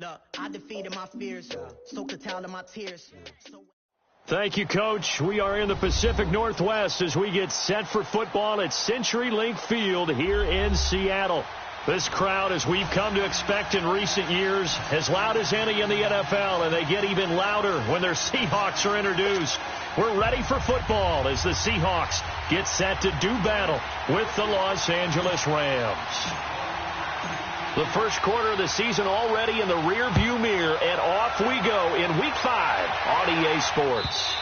Look, I defeated my fears, soaked a towel in my tears. Thank you, Coach. We are in the Pacific Northwest as we get set for football at CenturyLink Field here in Seattle. This crowd, as we've come to expect in recent years, as loud as any in the NFL, and they get even louder when their Seahawks are introduced. We're ready for football as the Seahawks get set to do battle with the Los Angeles Rams. The first quarter of the season already in the rearview mirror, and off we go in Week 5 on EA Sports.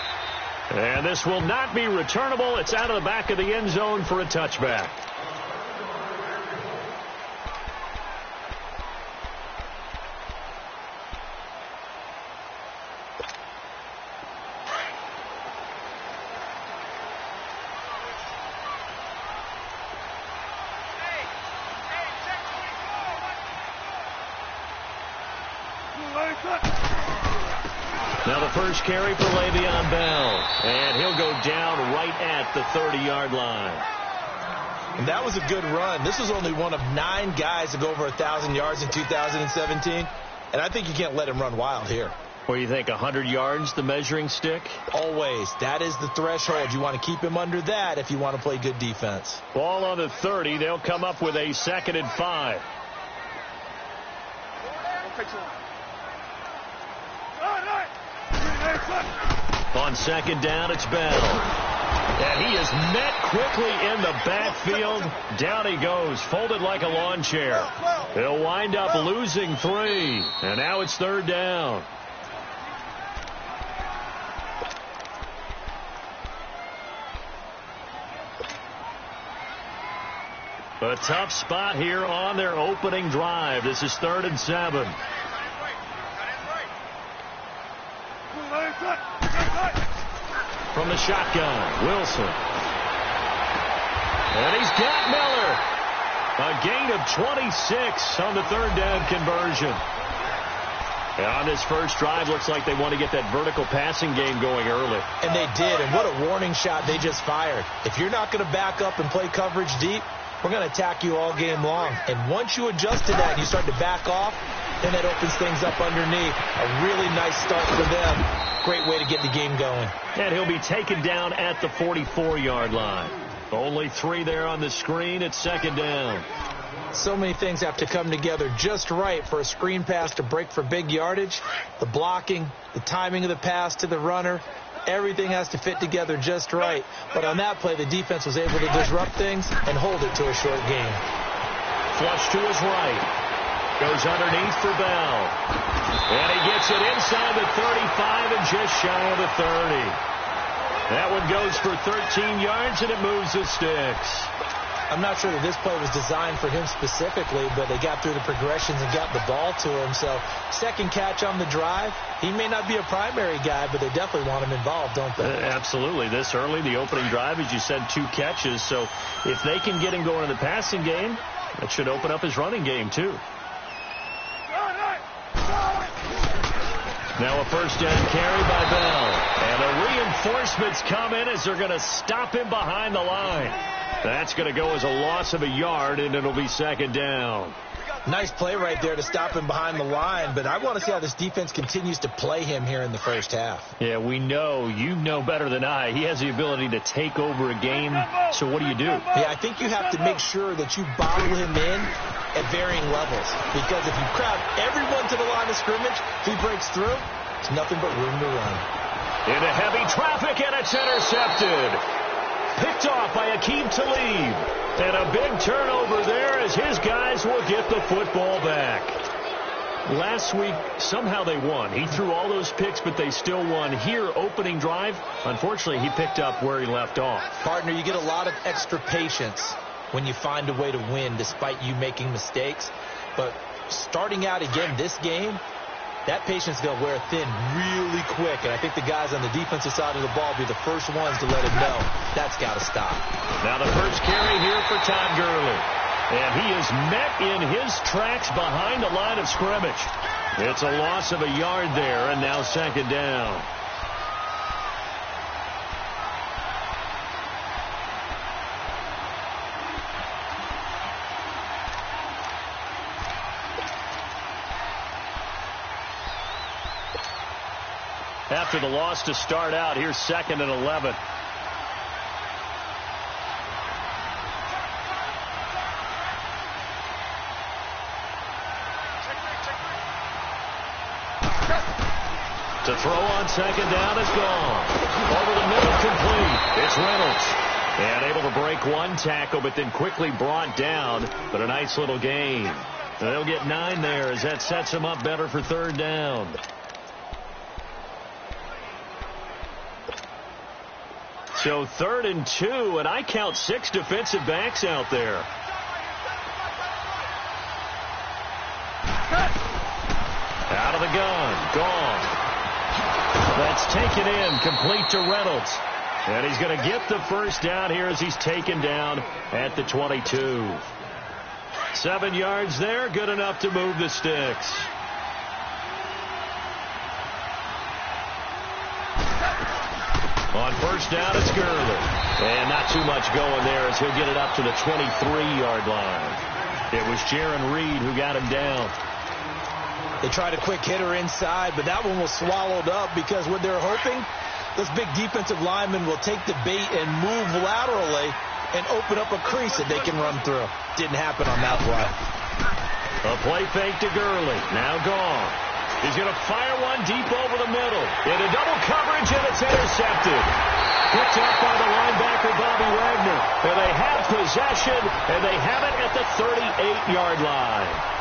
And this will not be returnable. It's out of the back of the end zone for a touchback. Now the first carry for Le'Veon Bell, and he'll go down right at the 30-yard line. And that was a good run. This was only one of 9 guys to go over 1,000 yards in 2017, and I think you can't let him run wild here. What do you think, 100 yards, the measuring stick? Always. That is the threshold. You want to keep him under that if you want to play good defense. Ball on the 30. They'll come up with a 2nd and 5. On 2nd down, it's Bell. And he is met quickly in the backfield. Down he goes, folded like a lawn chair. He'll wind up losing 3. And now it's 3rd down. A tough spot here on their opening drive. This is 3rd and 7. From the shotgun, Wilson. And he's got Miller. A gain of 26 on the 3rd down conversion. And on this first drive, looks like they want to get that vertical passing game going early. And they did, and what a warning shot they just fired. If you're not going to back up and play coverage deep, we're going to attack you all game long. And once you adjust to that and you start to back off, then that opens things up underneath. A really nice start for them. Great way to get the game going. And he'll be taken down at the 44-yard line. Only 3 there on the screen. It's 2nd down. So many things have to come together just right for a screen pass to break for big yardage. The blocking, the timing of the pass to the runner, everything has to fit together just right. But on that play, the defense was able to disrupt things and hold it to a short game. Flush to his right. Goes underneath for Bell. And he gets it inside the 35 and just shy of the 30. That one goes for 13 yards, and it moves the sticks. I'm not sure that this play was designed for him specifically, but they got through the progressions and got the ball to him. So, 2nd catch on the drive. He may not be a primary guy, but they definitely want him involved, don't they? Absolutely. This early, the opening drive, as you said, 2 catches. So, if they can get him going in the passing game, that should open up his running game, too. Now a 1st down carry by Bell. And the reinforcements come in as they're going to stop him behind the line. That's going to go as a loss of a yard, and it'll be 2nd down. Nice play right there to stop him behind the line, but I want to see how this defense continues to play him here in the first half. Yeah, we know. You know better than I. He has the ability to take over a game, so what do you do? Yeah, I think you have to make sure that you bottle him in at varying levels, because if you crowd everyone to the line of scrimmage, if he breaks through, it's nothing but room to run. Into heavy traffic, and it's intercepted. Picked off by Aqib Talib. And a big turnover there as his guys will get the football back. Last week, somehow they won. He threw all those picks, but they still won. Here, opening drive, unfortunately, he picked up where he left off. Partner, you get a lot of extra patience when you find a way to win despite you making mistakes. But starting out again this game, that patience is going to wear thin really quick. And I think the guys on the defensive side of the ball will be the first ones to let him know that's got to stop. Now the first carry here for Todd Gurley. And he is met in his tracks behind the line of scrimmage. It's a loss of a yard there, and now 2nd down. after the loss to start out. Here's 2nd and 11. To throw on 2nd down is gone. Over the middle, complete. It's Reynolds. And able to break one tackle, but then quickly brought down. But a nice little gain. They'll get 9 there as that sets them up better for 3rd down. So 3rd and 2, and I count 6 defensive backs out there. Out of the gun. Gone. That's taken in, complete to Reynolds. And he's going to get the 1st down here as he's taken down at the 22. 7 yards there, good enough to move the sticks. On 1st down, it's Gurley. And not too much going there as he'll get it up to the 23-yard line. It was Jaron Reed who got him down. They tried a quick hitter inside, but that one was swallowed up because what they're hoping, this big defensive lineman will take the bait and move laterally and open up a crease that they can run through. Didn't happen on that play. A play fake to Gurley. Now gone. He's going to fire one deep over the middle. Into double coverage, and it's intercepted. Picked up by the linebacker, Bobby Wagner. And they have possession, and they have it at the 38-yard line.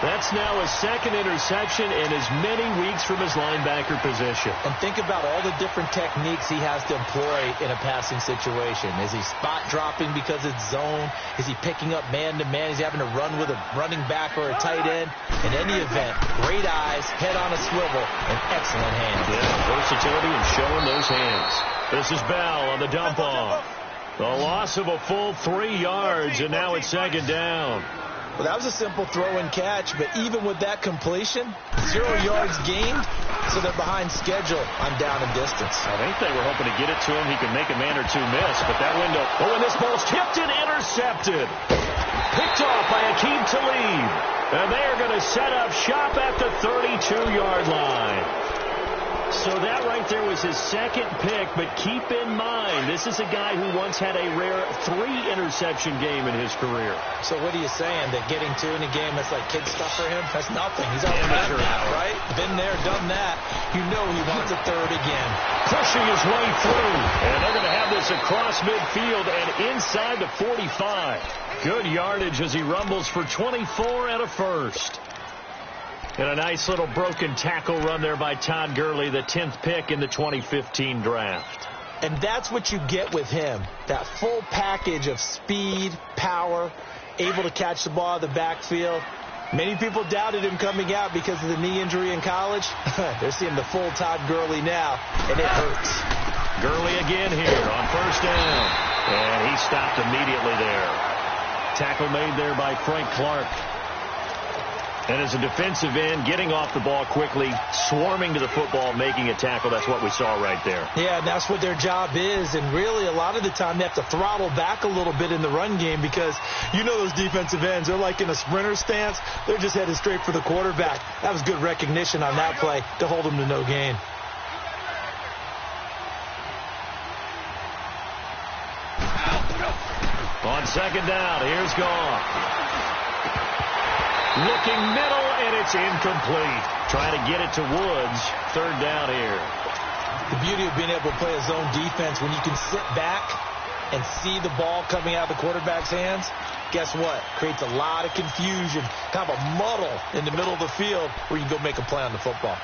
That's now his 2nd interception in as many weeks from his linebacker position. And think about all the different techniques he has to employ in a passing situation. Is he spot dropping because it's zone? Is he picking up man-to-man? Is he having to run with a running back or a tight end? In any event, great eyes, head on a swivel, and excellent hands. Yeah, versatility and showing those hands. This is Bell on the dump off. The loss of a full 3 yards, and now it's 2nd down. Well, that was a simple throw and catch, but even with that completion, 0 yards gained, so they're behind schedule on down and distance. I think they were hoping to get it to him. He could make a man or two miss, but that window. Oh, and this ball's tipped and intercepted. Picked off by Akeem Talib. And they are going to set up shop at the 32-yard line. So that right there was his 2nd pick, but keep in mind, this is a guy who once had a rare 3-interception game in his career. So what are you saying, that getting 2 in a game, that's like kid stuff for him? That's nothing. He's already done that, right? Been there, done that. You know he wants a 3rd again. Pushing his way through, and they're going to have this across midfield and inside the 45. Good yardage as he rumbles for 24 and a 1st. And a nice little broken tackle run there by Todd Gurley, the 10th pick in the 2015 draft. And that's what you get with him, that full package of speed, power, able to catch the ball out of the backfield. Many people doubted him coming out because of the knee injury in college. They're seeing the full Todd Gurley now, and it hurts. Gurley again here on 1st down. And he stopped immediately there. Tackle made there by Frank Clark. And as a defensive end, getting off the ball quickly, swarming to the football, making a tackle, that's what we saw right there. Yeah, and that's what their job is. And really, a lot of the time, they have to throttle back a little bit in the run game because you know those defensive ends, they're like in a sprinter stance. They're just headed straight for the quarterback. That was good recognition on that play to hold them to no gain. On 2nd down, here's Goff. Looking middle, and it's incomplete. Trying to get it to Woods. 3rd down here. The beauty of being able to play a zone defense, when you can sit back and see the ball coming out of the quarterback's hands, guess what? Creates a lot of confusion, kind of a muddle in the middle of the field where you can go make a play on the football.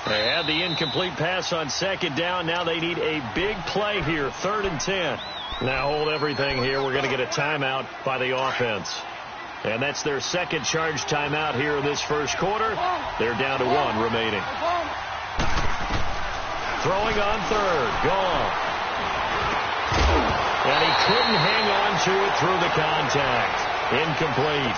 They had the incomplete pass on 2nd down. Now they need a big play here. 3rd and 10. Now hold everything here. We're going to get a timeout by the offense. And that's their 2nd charge timeout here in this 1st quarter. They're down to 1 remaining. Throwing on 3rd. Gone. And he couldn't hang on to it through the contact. Incomplete.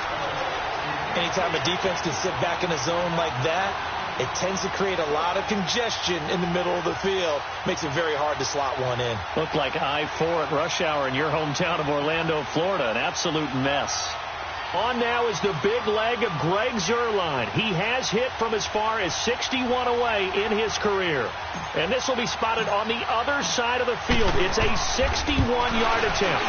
Anytime a defense can sit back in a zone like that, it tends to create a lot of congestion in the middle of the field. Makes it very hard to slot one in. Looked like I-4 at rush hour in your hometown of Orlando, Florida. An absolute mess. On now is the big leg of Greg Zuerlein. He has hit from as far as 61 away in his career. And this will be spotted on the other side of the field. It's a 61-yard attempt.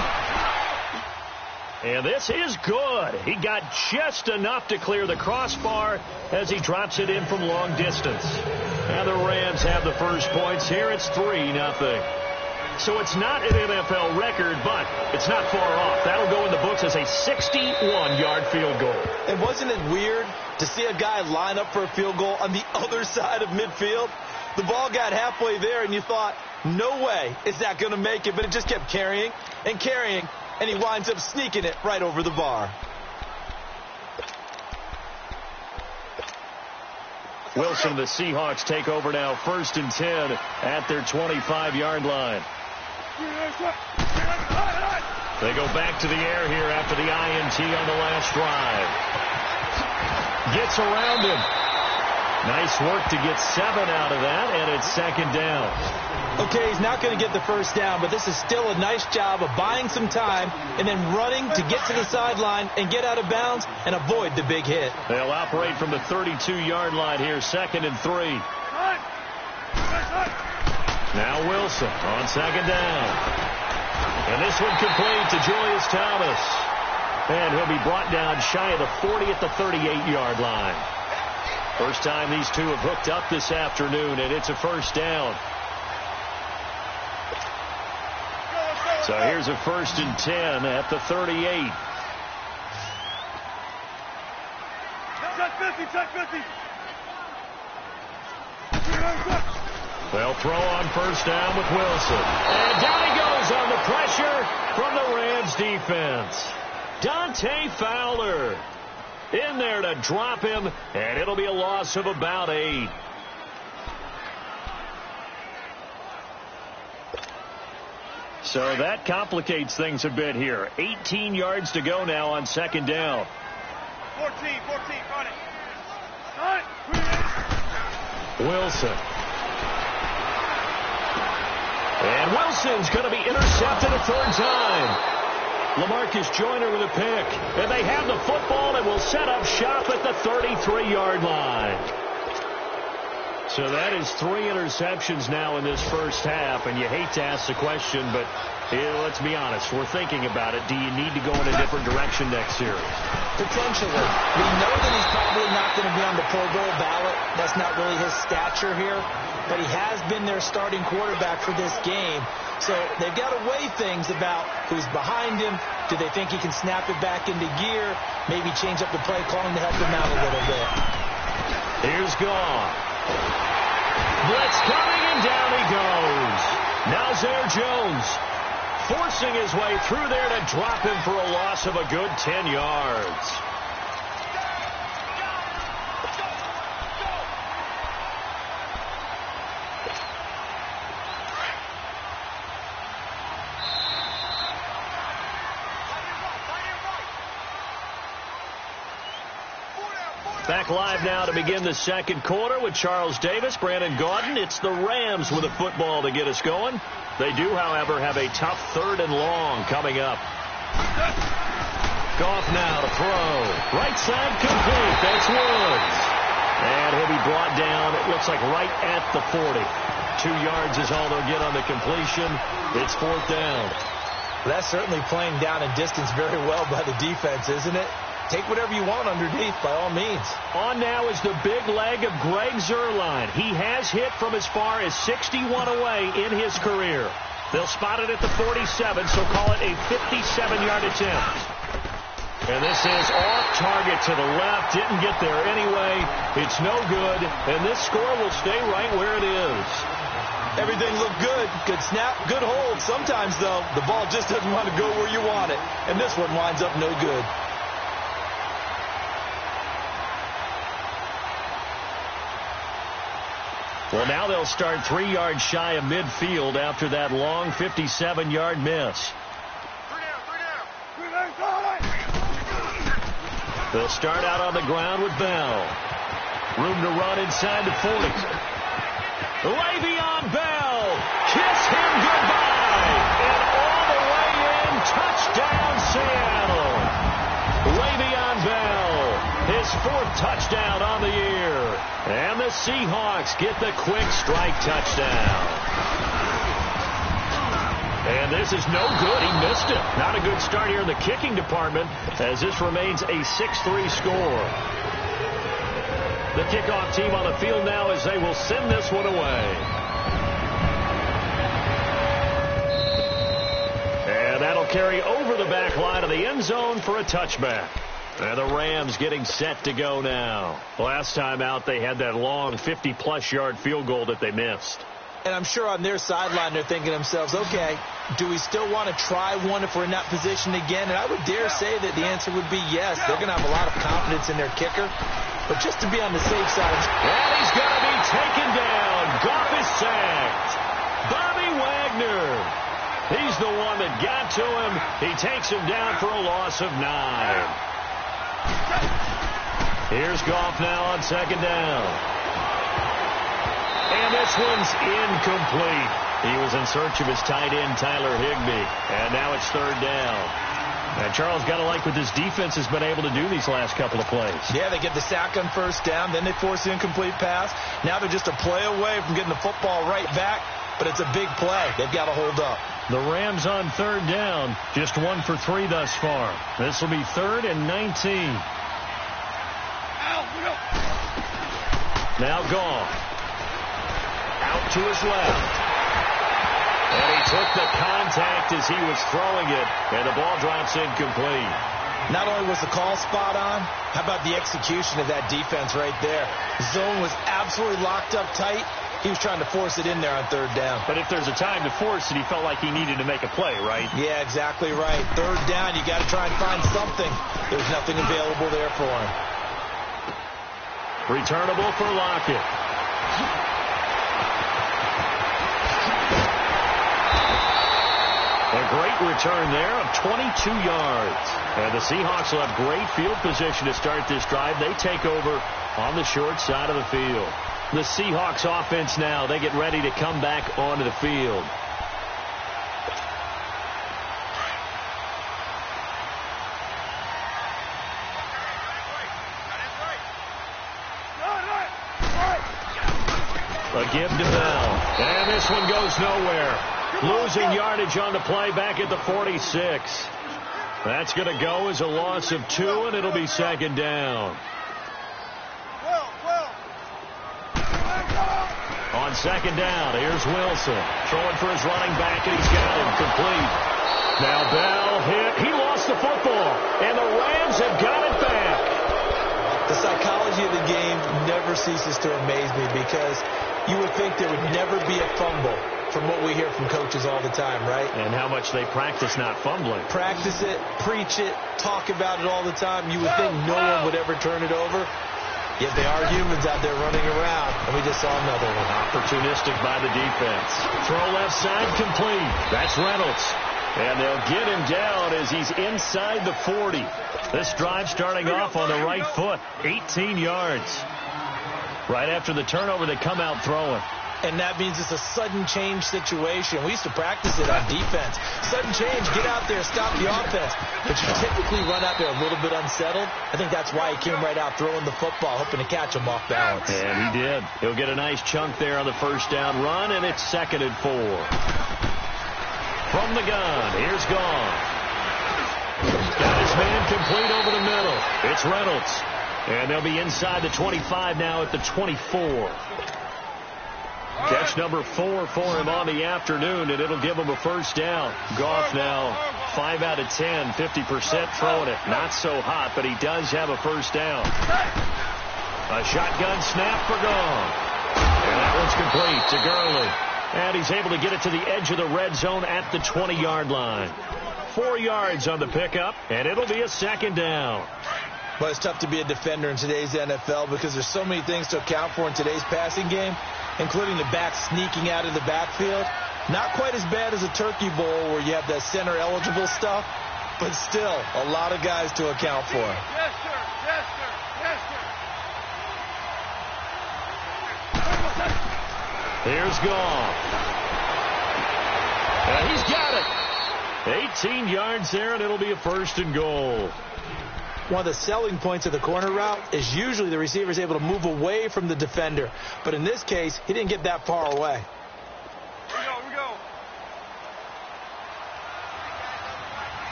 And this is good. He got just enough to clear the crossbar as he drops it in from long distance. And the Rams have the first points here. It's 3-0. So it's not an NFL record, but it's not far off. That'll go in the books as a 61-yard field goal. And wasn't it weird to see a guy line up for a field goal on the other side of midfield? The ball got halfway there, and you thought, no way is that going to make it. But it just kept carrying and carrying, and he winds up sneaking it right over the bar. Wilson, the Seahawks take over now, 1st and 10 at their 25-yard line. They go back to the air here after the INT on the last drive. Gets around him. Nice work to get 7 out of that, and it's 2nd down. Okay, he's not going to get the first down, but this is still a nice job of buying some time and then running to get to the sideline and get out of bounds and avoid the big hit. They'll operate from the 32-yard line here, 2nd and 3. Now Wilson on 2nd down. And this one complete to Julius Thomas. And he'll be brought down shy of the 40 at the 38-yard line. First time these two have hooked up this afternoon, and it's a 1st down. So here's a 1st and 10 at the 38. They'll throw on 1st down with Wilson. And down he goes on the pressure from the Rams defense. Dante Fowler in there to drop him, and it'll be a loss of about 8. So that complicates things a bit here. 18 yards to go now on 2nd down. 14, got it. Wilson. And Wilson's going to be intercepted a 3rd time. LaMarcus Joyner with a pick. And they have the football and will set up shop at the 33-yard line. So that is 3 interceptions now in this first half. And you hate to ask the question, but let's be honest. We're thinking about it. Do you need to go in a different direction next series? Potentially. We know that he's probably not going to be on the Pro Bowl ballot. That's not really his stature here. But he has been their starting quarterback for this game. So they've got to weigh things about who's behind him. Do they think he can snap it back into gear? Maybe change up the play calling to help him out a little bit. Here's Goff. Blitz coming, and down he goes. Now Zaire Jones forcing his way through there to drop him for a loss of a good 10 yards. Back live now to begin the 2nd quarter with Charles Davis, Brandon Gaudin. It's the Rams with a football to get us going. They do, however, have a tough 3rd and long coming up. Goff now to throw. Right side complete. That's Woods. And he'll be brought down, it looks like right at the 40. 2 yards is all they'll get on the completion. It's 4th down. That's certainly playing down in distance very well by the defense, isn't it? Take whatever you want underneath, by all means. On now is the big leg of Greg Zuerlein. He has hit from as far as 61 away in his career. They'll spot it at the 47, so call it a 57-yard attempt. And this is off target to the left. Didn't get there anyway. It's no good, and this score will stay right where it is. Everything looked good. Good snap, good hold. Sometimes, though, the ball just doesn't want to go where you want it, and this one winds up no good. Well, now they'll start 3 yards shy of midfield after that long 57-yard miss. They'll start out on the ground with Bell. Room to run inside the 40. Le'Veon Bell. Kiss him goodbye. And all the way in. Touchdown, Seattle. Le'Veon Bell. His 4th touchdown on the year. And the Seahawks get the quick strike touchdown. And this is no good. He missed it. Not a good start here in the kicking department as this remains a 6-3 score. The kickoff team on the field now as they will send this one away. And that'll carry over the back line of the end zone for a touchback. And the Rams getting set to go now. Last time out, they had that long 50-plus yard field goal that they missed. And I'm sure on their sideline they're thinking to themselves, okay, do we still want to try one if we're in that position again? And I would dare say that the answer would be yes. They're going to have a lot of confidence in their kicker. But just to be on the safe side. And he's going to be taken down. Goff is sacked. Bobby Wagner. He's the one that got to him. He takes him down for a loss of 9. Here's Goff now on 2nd down. And this one's incomplete. He was in search of his tight end, Tyler Higbee. And now it's 3rd down. And Charles, got to like what this defense has been able to do these last couple of plays. Yeah, they get the sack on 1st down. Then they force the incomplete pass. Now they're just a play away from getting the football right back. But it's a big play. They've got to hold up. The Rams on 3rd down. Just 1 for 3 thus far. This will be 3rd and 19. Now Goff. Out to his left. And he took the contact as he was throwing it. And the ball drops incomplete. Not only was the call spot on, how about the execution of that defense right there? Zone was absolutely locked up tight. He was trying to force it in there on 3rd down. But if there's a time to force it, he felt like he needed to make a play, right? Yeah, exactly right. 3rd down, you got to try and find something. There's nothing available there for him. Returnable for Lockett. A great return there of 22 yards. And the Seahawks will have great field position to start this drive. They take over on the short side of the field. The Seahawks offense now, they get ready to come back onto the field. A give to Bell. And this one goes nowhere. Losing yardage on the play back at the 46. That's going to go as a loss of 2, and it'll be 2nd down. On 2nd down, here's Wilson. Throwing for his running back, and he's got him complete. Now Bell hit. He lost the football, and the Rams have got it back. The psychology of the game never ceases to amaze me because you would think there would never be a fumble from what we hear from coaches all the time, right? And how much they practice not fumbling. Practice it, preach it, talk about it all the time. You would think no one would ever turn it over. Yet they are humans out there running around, and we just saw another one. Opportunistic by the defense. Throw left side complete. That's Reynolds. And they'll get him down as he's inside the 40. This drive starting off on the right foot. 18 yards. Right after the turnover, they come out throwing. And that means it's a sudden change situation. We used to practice it on defense. Sudden change, get out there, stop the offense. But you typically run out there a little bit unsettled. I think that's why he came right out throwing the football, hoping to catch him off balance. And he did. He'll get a nice chunk there on the 1st down run, and it's 2nd and 4. From the gun, here's Goff. Got his man complete over the middle. It's Reynolds. And they'll be inside the 25 now at the 24. Catch number 4 for him on the afternoon, and it'll give him a 1st down. Goff now 5 out of 10, 50% throwing it. Not so hot, but he does have a 1st down. A shotgun snap for Goff. And that one's complete to Gurley. And he's able to get it to the edge of the red zone at the 20-yard line. 4 yards on the pickup, and it'll be a 2nd down. Well, it's tough to be a defender in today's NFL because there's so many things to account for in today's passing game, including the back sneaking out of the backfield. Not quite as bad as a turkey bowl where you have that center-eligible stuff, but still a lot of guys to account for. Yes, sir. Yes, sir. Yes, sir. Here's Goff. And he's got it. 18 yards there, and it'll be a 1st and goal. One of the selling points of the corner route is usually the receiver is able to move away from the defender. But in this case, he didn't get that far away. Here we go.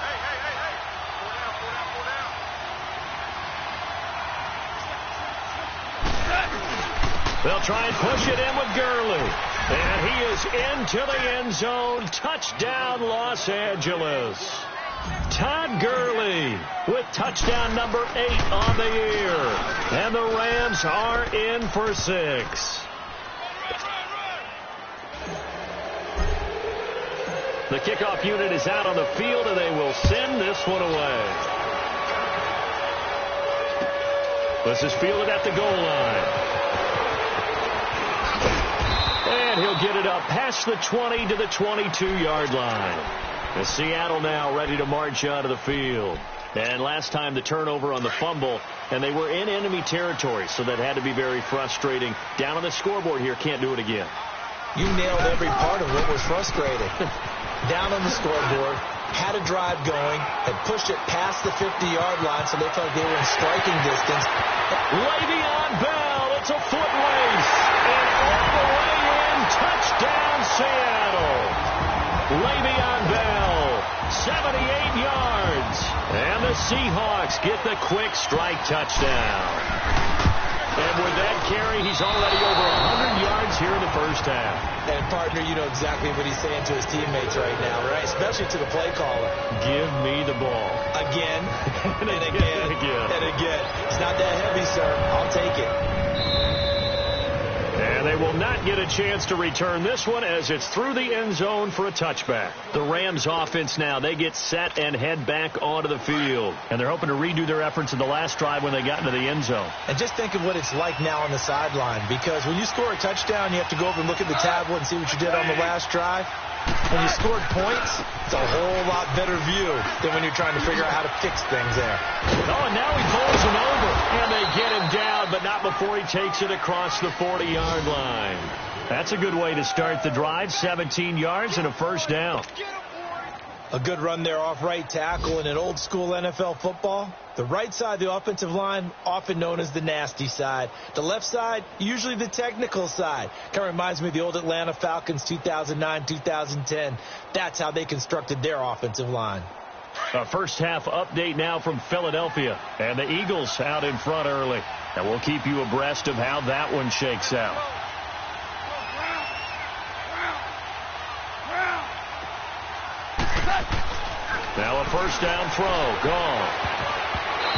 Hey. Pull down. They'll try and push it in with Gurley. And he is into the end zone. Touchdown, Los Angeles. Todd Gurley with touchdown number 8 on the year. And the Rams are in for 6. The kickoff unit is out on the field, and they will send this one away. This is fielded at the goal line. And he'll get it up past the 20 to the 22-yard line. And Seattle now ready to march out of the field. And last time the turnover on the fumble, and they were in enemy territory, so that had to be very frustrating. Down on the scoreboard here, can't do it again. You nailed every part of what was frustrating. Down on the scoreboard, had a drive going, had pushed it past the 50-yard line, so they felt like they were in striking distance. Le'Veon Bell, it's a foot race. And all the way in, touchdown Seattle. Le'Veon Bell, 78 yards. And the Seahawks get the quick strike touchdown. And with that carry, he's already over 100 yards here in the first half. And, partner, you know exactly what he's saying to his teammates right now, right? Especially to the play caller. Give me the ball. Again, and again, and again. It's not that heavy, sir. I'll take it. And they will not get a chance to return this one as it's through the end zone for a touchback. The Rams offense now, they get set and head back onto the field. And they're hoping to redo their efforts in the last drive when they got into the end zone. And just think of what it's like now on the sideline, because when you score a touchdown, you have to go over and look at the tablet and see what you did on the last drive. When you scored points, it's a whole lot better view than when you're trying to figure out how to fix things there. Oh, and now he pulls him over. And they get him down, but not before he takes it across the 40-yard line. That's a good way to start the drive. 17 yards and a first down. A good run there off right tackle. In an old school NFL football, the right side of the offensive line, often known as the nasty side. The left side, usually the technical side. Kind of reminds me of the old Atlanta Falcons 2009-2010. That's how they constructed their offensive line. A first half update now from Philadelphia. And the Eagles out in front early. And we'll keep you abreast of how that one shakes out. Now a first down throw. Gone.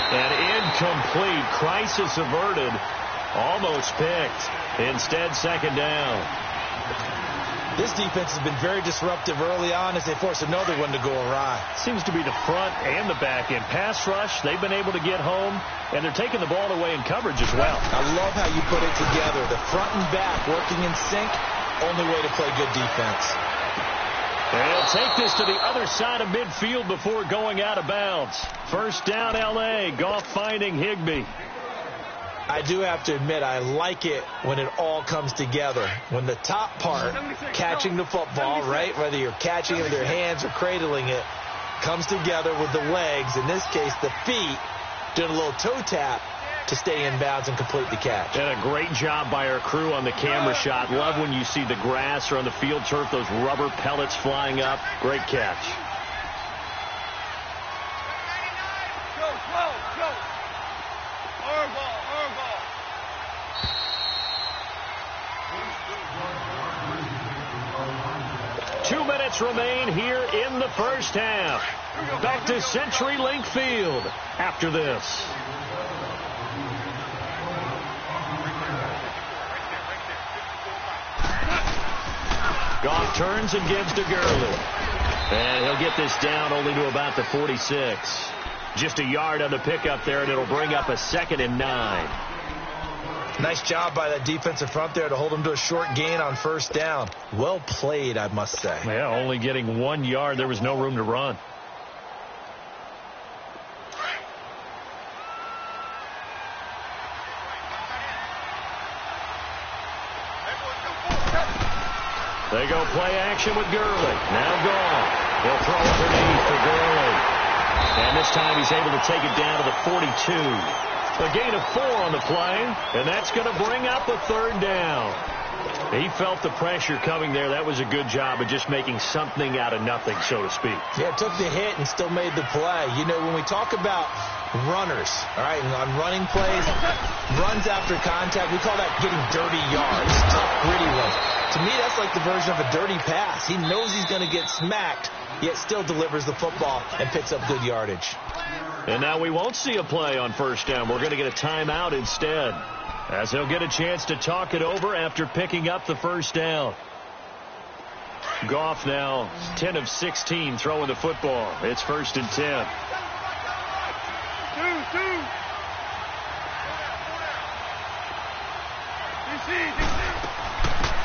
And incomplete. Crisis averted. Almost picked. Instead, second down. This defense has been very disruptive early on as they force another one to go awry. Seems to be the front and the back end. Pass rush, they've been able to get home, and they're taking the ball away in coverage as well. I love how you put it together. The front and back working in sync, only way to play good defense. And he'll take this to the other side of midfield before going out of bounds. First down, L.A. Goff finding Higbee. I do have to admit, I like it when it all comes together. When the top part, catching the football, right, whether you're catching it with your hands or cradling it, comes together with the legs, in this case the feet, doing a little toe tap to stay in bounds and complete the catch. And a great job by our crew on the camera shot. Love when you see the grass or on the field turf, those rubber pellets flying up. Great catch. Go. Our ball. 2 minutes remain here in the first half. Back to CenturyLink Field after this. Goff turns and gives to Gurley. And he'll get this down only to about the 46. Just a yard on the pickup there, and it'll bring up a 2nd and 9. Nice job by that defensive front there to hold him to a short gain on first down. Well played, I must say. Yeah, only getting 1 yard. There was no room to run. They go play action with Gurley. Now gone. He'll throw underneath for Gurley. And this time he's able to take it down to the 42. A gain of 4 on the play, and that's going to bring up a third down. He felt the pressure coming there. That was a good job of just making something out of nothing, so to speak. Yeah, took the hit and still made the play. You know, when we talk about runners, all right, and on running plays, runs after contact, we call that getting dirty yards, tough, gritty runs. To me, that's like the version of a dirty pass. He knows he's going to get smacked, yet still delivers the football and picks up good yardage. And now we won't see a play on first down. We're going to get a timeout instead, as he'll get a chance to talk it over after picking up the first down. Goff now 10 of 16 throwing the football. It's 1st and 10.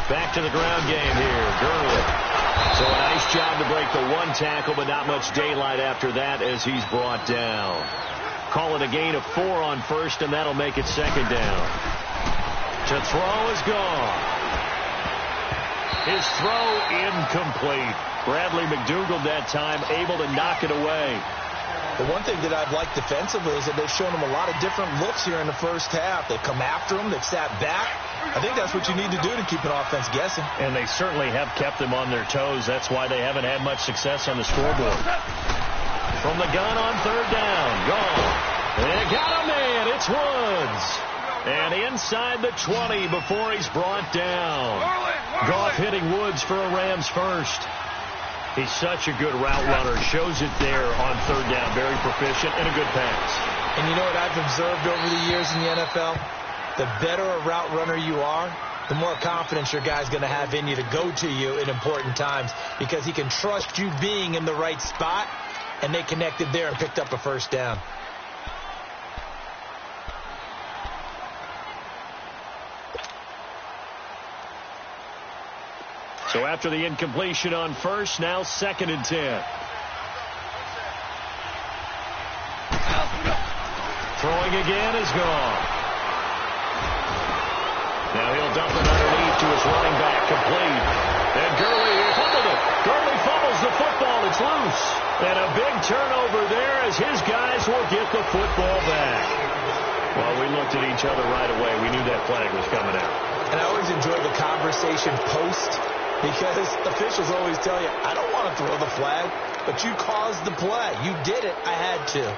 Back to the ground game here. Gurley. So a nice job to break the 1 tackle, but not much daylight after that as he's brought down. Call it a gain of 4 on first, and that'll make it 2nd down. To throw is gone. His throw incomplete. Bradley McDougald that time able to knock it away. The one thing that I've liked defensively is that they've shown him a lot of different looks here in the first half. They've come after him. They've sat back. I think that's what you need to do to keep an offense guessing. And they certainly have kept them on their toes. That's why they haven't had much success on the scoreboard. From the gun on 3rd down. Gone. They got a man. It's Woods. And inside the 20 before he's brought down. Goff hitting Woods for a Rams first. He's such a good route runner. Shows it there on 3rd down. Very proficient and a good pass. And you know what I've observed over the years in the NFL? The better a route runner you are, the more confidence your guy's going to have in you to go to you in important times, because he can trust you being in the right spot, and they connected there and picked up a first down. So after the incompletion on first, now 2nd and 10. Throwing again is gone. Now he'll dump it underneath to his running back, complete. And Gurley fumbled it. Gurley fumbles the football. It's loose. And a big turnover there as his guys will get the football back. Well, we looked at each other right away. We knew that flag was coming out. And I always enjoy the conversation post, because officials always tell you, I don't want to throw the flag, but you caused the play. You did it. I had to.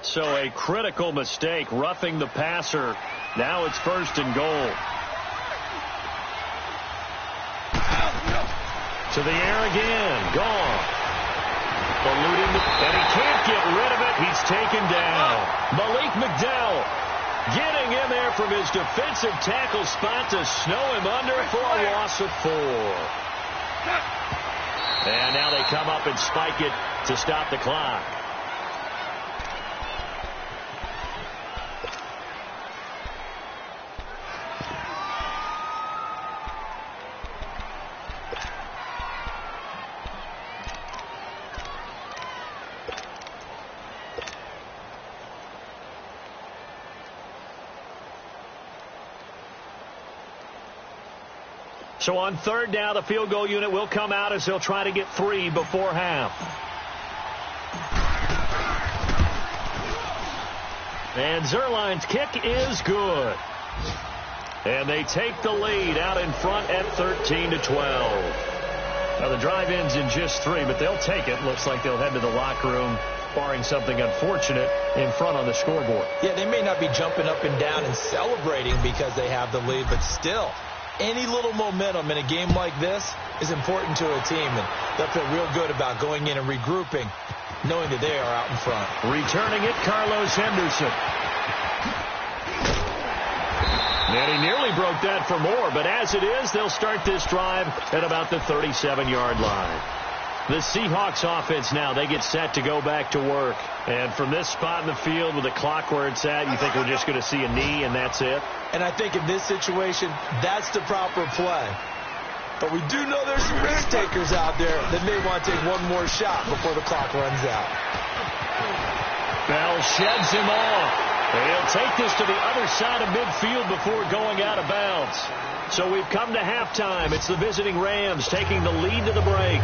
So a critical mistake, roughing the passer. Now it's 1st and goal. To the air again. Gone. Eluding, and he can't get rid of it. He's taken down. Malik McDowell getting in there from his defensive tackle spot to snow him under for a loss of 4. And now they come up and spike it to stop the clock. So on 3rd down, the field goal unit will come out as they'll try to get 3 before half. And Zerline's kick is good. And they take the lead out in front at 13-12. Now the drive ends in just 3, but they'll take it. Looks like they'll head to the locker room, barring something unfortunate, in front on the scoreboard. Yeah, they may not be jumping up and down and celebrating because they have the lead, but still, any little momentum in a game like this is important to a team, and they'll feel real good about going in and regrouping, knowing that they are out in front. Returning it, Carlos Henderson. And he nearly broke that for more, but as it is, they'll start this drive at about the 37-yard line. The Seahawks offense now, they get set to go back to work. And from this spot in the field with the clock where it's at, you think we're just going to see a knee and that's it? And I think in this situation, that's the proper play. But we do know there's some risk takers out there that may want to take one more shot before the clock runs out. Bell sheds him off. He'll take this to the other side of midfield before going out of bounds. So we've come to halftime. It's the visiting Rams taking the lead to the break.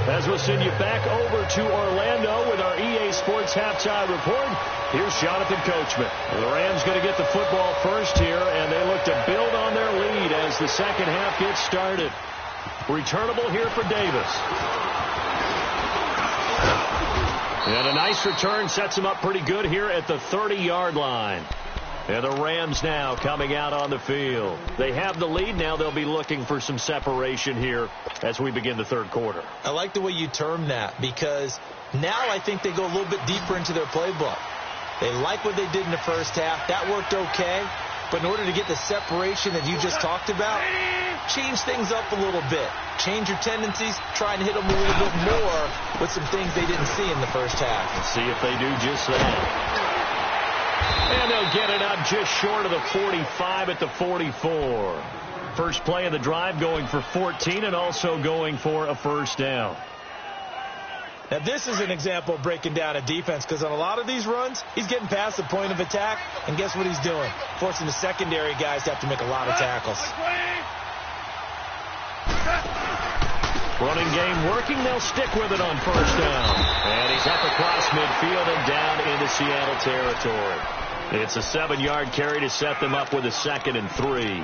As we'll send you back over to Orlando with our EA Sports Halftime Report, here's Jonathan Coachman. The Rams going to get the football first here, and they look to build on their lead as the second half gets started. Returnable here for Davis. And a nice return sets him up pretty good here at the 30-yard line. And the Rams now coming out on the field. They have the lead. Now they'll be looking for some separation here as we begin the third quarter. I like the way you term that because now I think they go a little bit deeper into their playbook. They like what they did in the first half. That worked okay. But in order to get the separation that you just talked about, change things up a little bit. Change your tendencies. Try and hit them a little bit more with some things they didn't see in the first half. Let's see if they do just that. And they'll get it up just short of the 45 at the 44. First play of the drive going for 14 and also going for a first down. Now, this is an example of breaking down a defense because on a lot of these runs, he's getting past the point of attack, and guess what he's doing? Forcing the secondary guys to have to make a lot of tackles. Running game working. They'll stick with it on first down. And he's up across midfield and down into Seattle territory. It's a 7-yard carry to set them up with a 2nd and 3.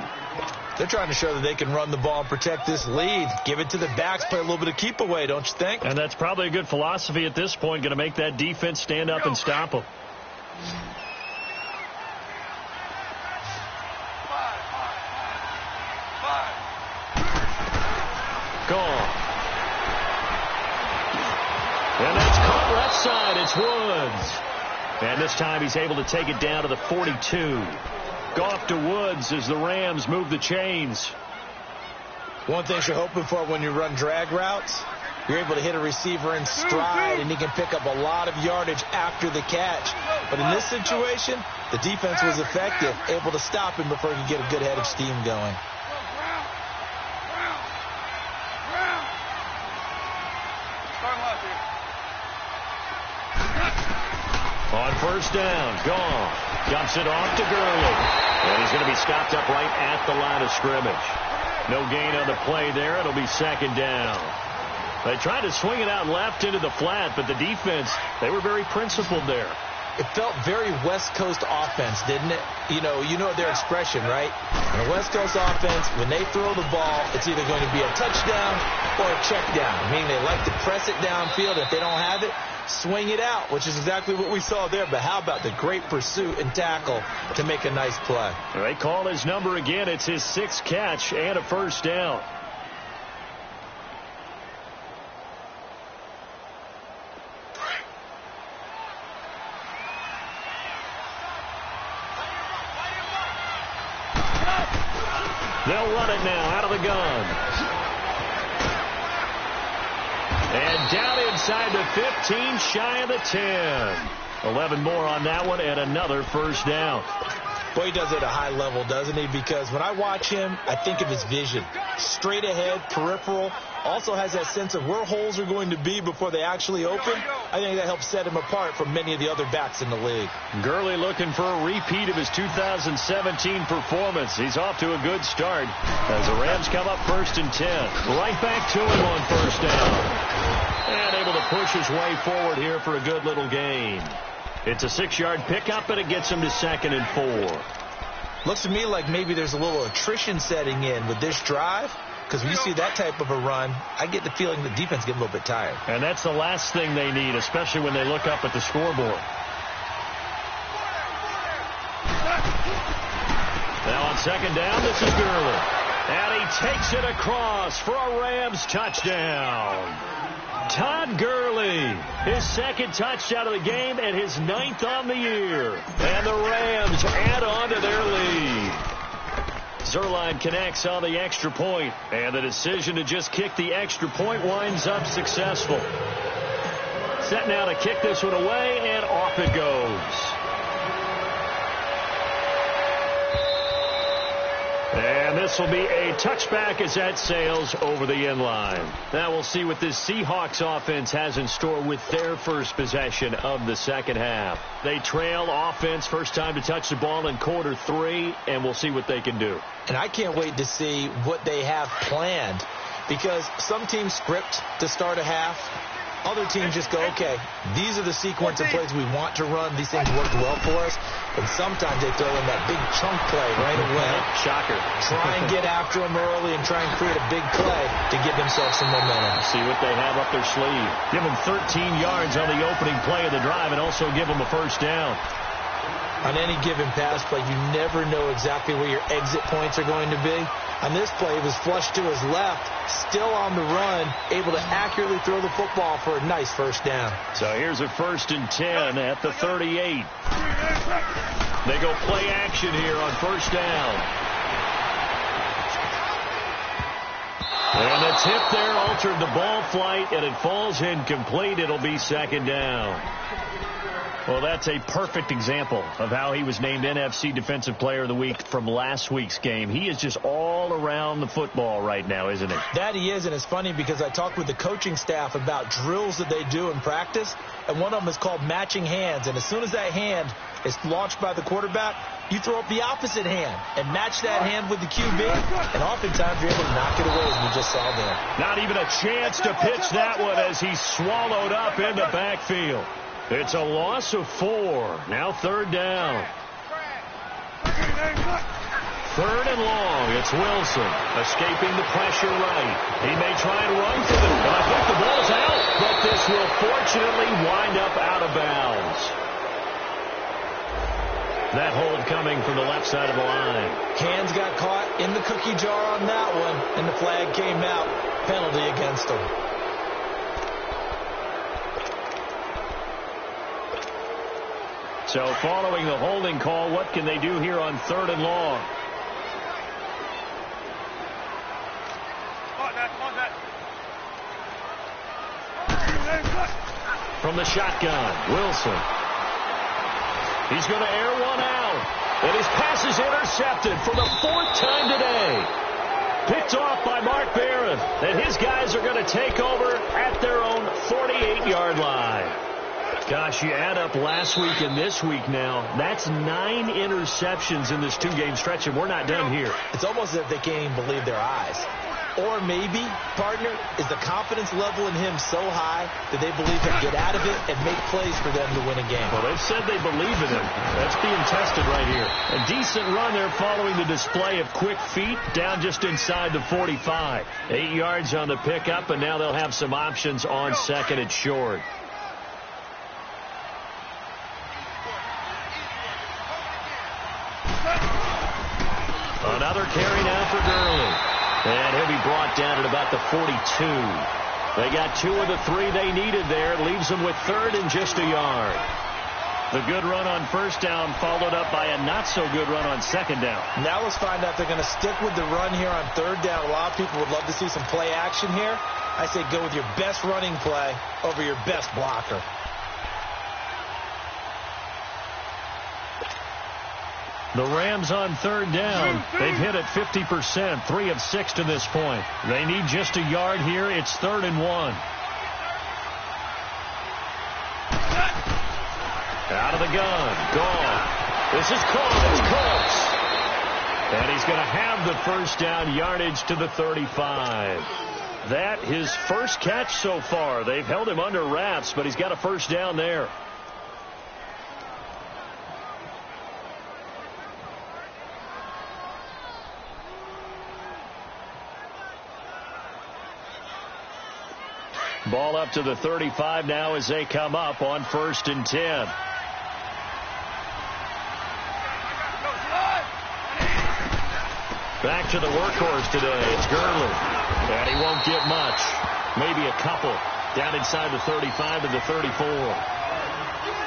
They're trying to show that they can run the ball and protect this lead. Give it to the backs, play a little bit of keep away, don't you think? And that's probably a good philosophy at this point, going to make that defense stand up and stop them. Gone. And that's caught left side. It's Woods. And this time he's able to take it down to the 42. Goff to Woods as the Rams move the chains. One thing you're hoping for when you run drag routes, you're able to hit a receiver in stride, and he can pick up a lot of yardage after the catch. But in this situation, the defense was effective, able to stop him before he could get a good head of steam going. On first down, Goff dumps it off to Gurley. And he's going to be stopped up right at the line of scrimmage. No gain on the play there. It'll be second down. They tried to swing it out left into the flat, but the defense, they were very principled there. It felt very West Coast offense, didn't it? You know their expression, right? In a West Coast offense, when they throw the ball, it's either going to be a touchdown or a check down, meaning they like to press it downfield. If they don't have it, swing it out, which is exactly what we saw there. But how about the great pursuit and tackle to make a nice play? They call his number again. It's his 6th catch and a first down. They'll run it now out of the gun. And down inside the 15, shy of the 10. 11 more on that one and another first down. Boy, he does it at a high level, doesn't he? Because when I watch him, I think of his vision. Straight ahead, peripheral. Also has that sense of where holes are going to be before they actually open. I think that helps set him apart from many of the other backs in the league. Gurley looking for a repeat of his 2017 performance. He's off to a good start as the Rams come up 1st and 10. Right back to him on first down. And able to push his way forward here for a good little gain. It's a 6-yard pickup, and it gets him to 2nd and 4. Looks to me like maybe there's a little attrition setting in with this drive. Because when you see that type of a run, I get the feeling the defense gets a little bit tired. And that's the last thing they need, especially when they look up at the scoreboard. Now on second down, this is Gurley. And he takes it across for a Rams touchdown. Todd Gurley, his 2nd touchdown of the game and his 9th on the year. And the Rams add on to their lead. Zuerlein connects on the extra point, and the decision to just kick the extra point winds up successful. Set now to kick this one away, and off it goes. And this will be a touchback as that sails over the end line. Now we'll see what this Seahawks offense has in store with their first possession of the second half. They trail offense, first time to touch the ball in quarter 3, and we'll see what they can do. And I can't wait to see what they have planned, because some teams script to start a half. Other teams just go, okay, these are the sequence of plays we want to run. These things worked well for us. And sometimes they throw in that big chunk play right away. Shocker. Try and get after them early and try and create a big play to give themselves some momentum. See what they have up their sleeve. Give them 13 yards on the opening play of the drive and also give them a first down. On any given pass play, you never know exactly where your exit points are going to be. On this play, he was flushed to his left, still on the run, able to accurately throw the football for a nice first down. So here's a 1st and 10 at the 38. They go play action here on first down. And the tip there altered the ball flight, and it falls incomplete. It'll be second down. Well, that's a perfect example of how he was named NFC Defensive Player of the Week from last week's game. He is just all around the football right now, isn't he? That he is, and it's funny because I talked with the coaching staff about drills that they do in practice, and one of them is called matching hands. And as soon as that hand is launched by the quarterback, you throw up the opposite hand and match that hand with the QB, and oftentimes you're able to knock it away, as we just saw there. Not even a chance to pitch that one as he's swallowed up in the backfield. It's a loss of 4. Now third down. 3rd and long. It's Wilson escaping the pressure right. He may try and run to them, but I think the ball's out. But this will fortunately wind up out of bounds. That hold coming from the left side of the line. Hands got caught in the cookie jar on that one, and the flag came out. Penalty against him. So following the holding call, what can they do here on 3rd and long? From the shotgun, Wilson. He's going to air one out. And his pass is intercepted for the 4th time today. Picked off by Mark Barron. And his guys are going to take over at their own 48-yard line. Gosh, you add up last week and this week now, that's 9 interceptions in this 2-game stretch, and we're not done here. It's almost as if they can't even believe their eyes. Or maybe, partner, is the confidence level in him so high that they believe he'll get out of it and make plays for them to win a game. Well, they've said they believe in him. That's being tested right here. A decent run there following the display of quick feet down just inside the 45. 8 yards on the pickup, and now they'll have some options on 2nd and short. Another carry now for Gurley. And he'll be brought down at about the 42. They got 2 of the 3 they needed there. It leaves them with 3rd and just a yard. The good run on first down followed up by a not-so-good run on second down. Now let's find out if they're going to stick with the run here on third down. A lot of people would love to see some play action here. I say go with your best running play over your best blocker. The Rams on third down. They've hit it 50%, 3 of 6 to this point. They need just a yard here. It's 3rd and 1. Out of the gun. Gone. This is caught. It's close. And he's going to have the first down, yardage to the 35. That his first catch so far. They've held him under wraps, but he's got a first down there. Ball up to the 35 now as they come up on 1st and 10. Back to the workhorse today. It's Gurley. And he won't get much. Maybe a couple. Down inside the 35 to the 34.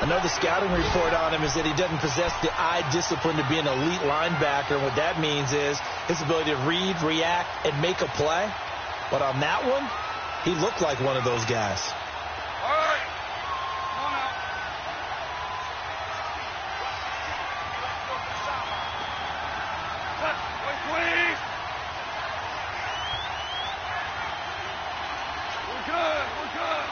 I know the scouting report on him is that he doesn't possess the eye discipline to be an elite linebacker. And what that means is his ability to read, react, and make a play. But on that one, he looked like one of those guys. All right. Come on out. Wait, please. We're good. We're good.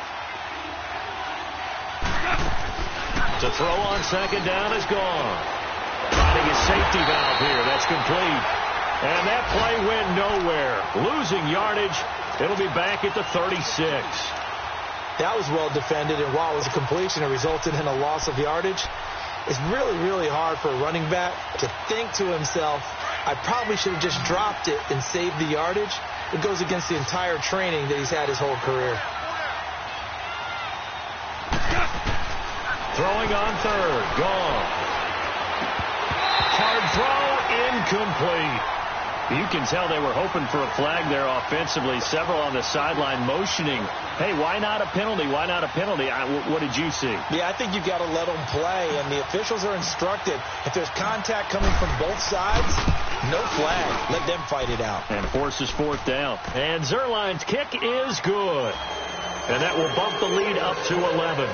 To throw on second down is gone. Finding a safety valve here. That's complete. And that play went nowhere. Losing yardage. It'll be back at the 36. That was well defended, and while it was a completion, it resulted in a loss of yardage. It's really, really hard for a running back to think to himself, I probably should have just dropped it and saved the yardage. It goes against the entire training that he's had his whole career. Throwing on third. Gone. Hard throw. Incomplete. You can tell they were hoping for a flag there offensively. Several on the sideline motioning, hey, why not a penalty? Why not a penalty? What did you see? Yeah, I think you've got to let them play, and the officials are instructed. If there's contact coming from both sides, no flag. Let them fight it out. And forces fourth down. And Zuerlein's kick is good. And that will bump the lead up to 11.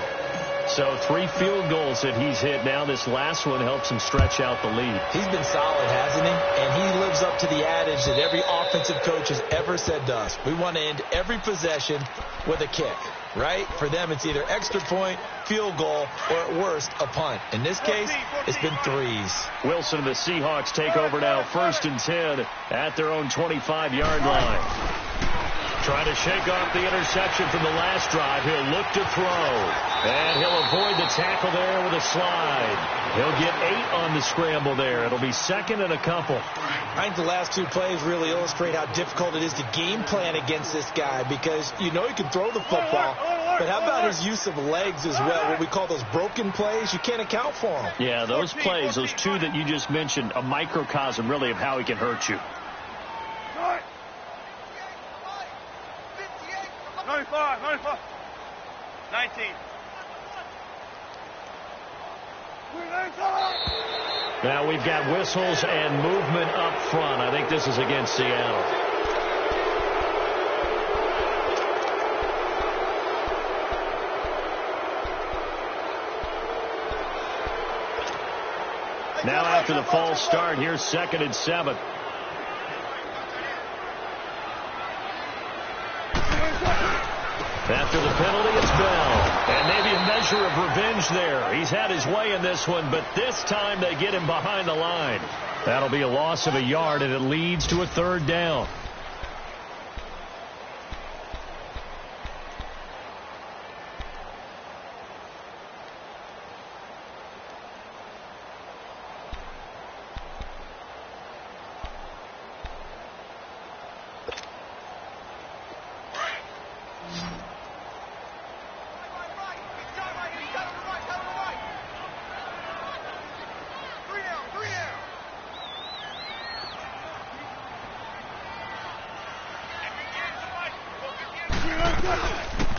So 3 field goals that he's hit now. This last one helps him stretch out the lead. He's been solid, hasn't he? And he lives up to the adage that every offensive coach has ever said to us. We want to end every possession with a kick, right? For them, it's either extra point, field goal, or at worst, a punt. In this case, it's been 3s. Wilson and the Seahawks take over now, 1st and 10 at their own 25-yard line. Trying to shake off the interception from the last drive. He'll look to throw. And he'll avoid the tackle there with a slide. He'll get 8 on the scramble there. It'll be second and a couple. I think the last 2 plays really illustrate how difficult it is to game plan against this guy, because you know he can throw the football, but how about his use of legs as well? What we call those broken plays, you can't account for them. Yeah, those plays, those 2 that you just mentioned, a microcosm really of how he can hurt you. 95, 95, 19. Now we've got whistles and movement up front. I think this is against Seattle. Now after the false start, here's 2nd and 7. After the penalty, it's Bell. And maybe a measure of revenge there. He's had his way in this one, but this time they get him behind the line. That'll be a loss of a yard, and it leads to a 3rd down.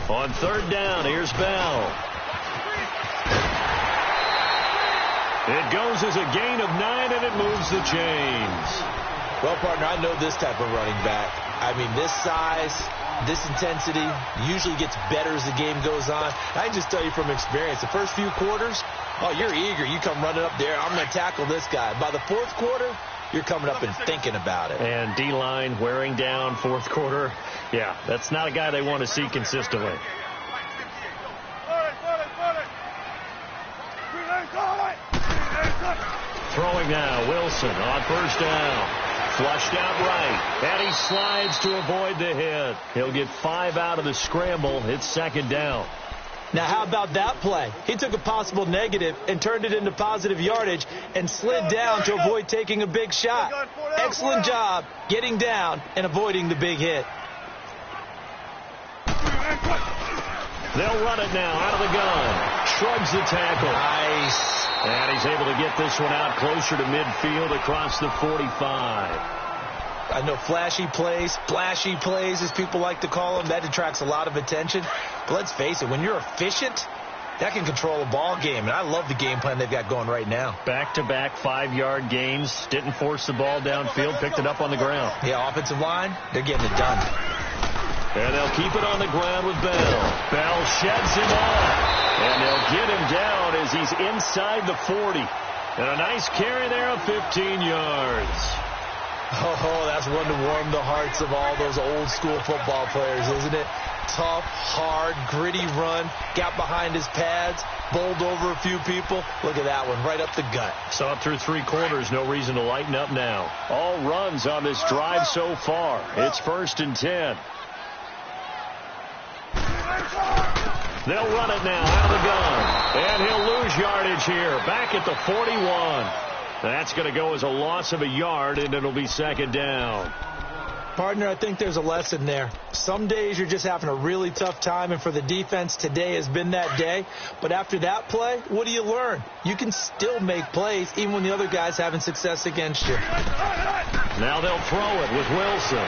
On 3rd down, here's Bell. It goes as a gain of 9, and it moves the chains. Well, partner, I know this type of running back. I mean, this size, this intensity usually gets better as the game goes on. I can just tell you from experience, the first few quarters, oh, you're eager. You come running up there, I'm going to tackle this guy. By the 4th quarter, you're coming up and thinking about it. And D-line wearing down 4th quarter. Yeah, that's not a guy they want to see consistently. Throwing now, Wilson on 1st down. Flushed out right. And he slides to avoid the hit. He'll get 5 out of the scramble. It's 2nd down. Now, how about that play? He took a possible negative and turned it into positive yardage and slid down to avoid taking a big shot. Excellent job getting down and avoiding the big hit. They'll run it now out of the gun. Shrugs the tackle. Nice. And he's able to get this one out closer to midfield across the 45. I know flashy plays, splashy plays, as people like to call them, that attracts a lot of attention. But let's face it, when you're efficient, that can control a ball game, and I love the game plan they've got going right now. Back-to-back 5-yard gains. Didn't force the ball downfield. Picked it up on the ground. Yeah, offensive line, they're getting it done. And they'll keep it on the ground with Bell. Bell sheds him off. And they'll get him down as he's inside the 40. And a nice carry there of 15 yards. Oh, that's one to warm the hearts of all those old-school football players, isn't it? Tough, hard, gritty run. Got behind his pads. Bowled over a few people. Look at that one, right up the gut. Saw it through 3 quarters. No reason to lighten up now. All runs on this drive so far. It's 1st and 10. They'll run it now out of the gun. And he'll lose yardage here. Back at the 41. That's going to go as a loss of a yard, and it'll be 2nd down. Partner, I think there's a lesson there. Some days you're just having a really tough time, and for the defense, today has been that day. But after that play, what do you learn? You can still make plays even when the other guy's having success against you. Now they'll throw it with Wilson.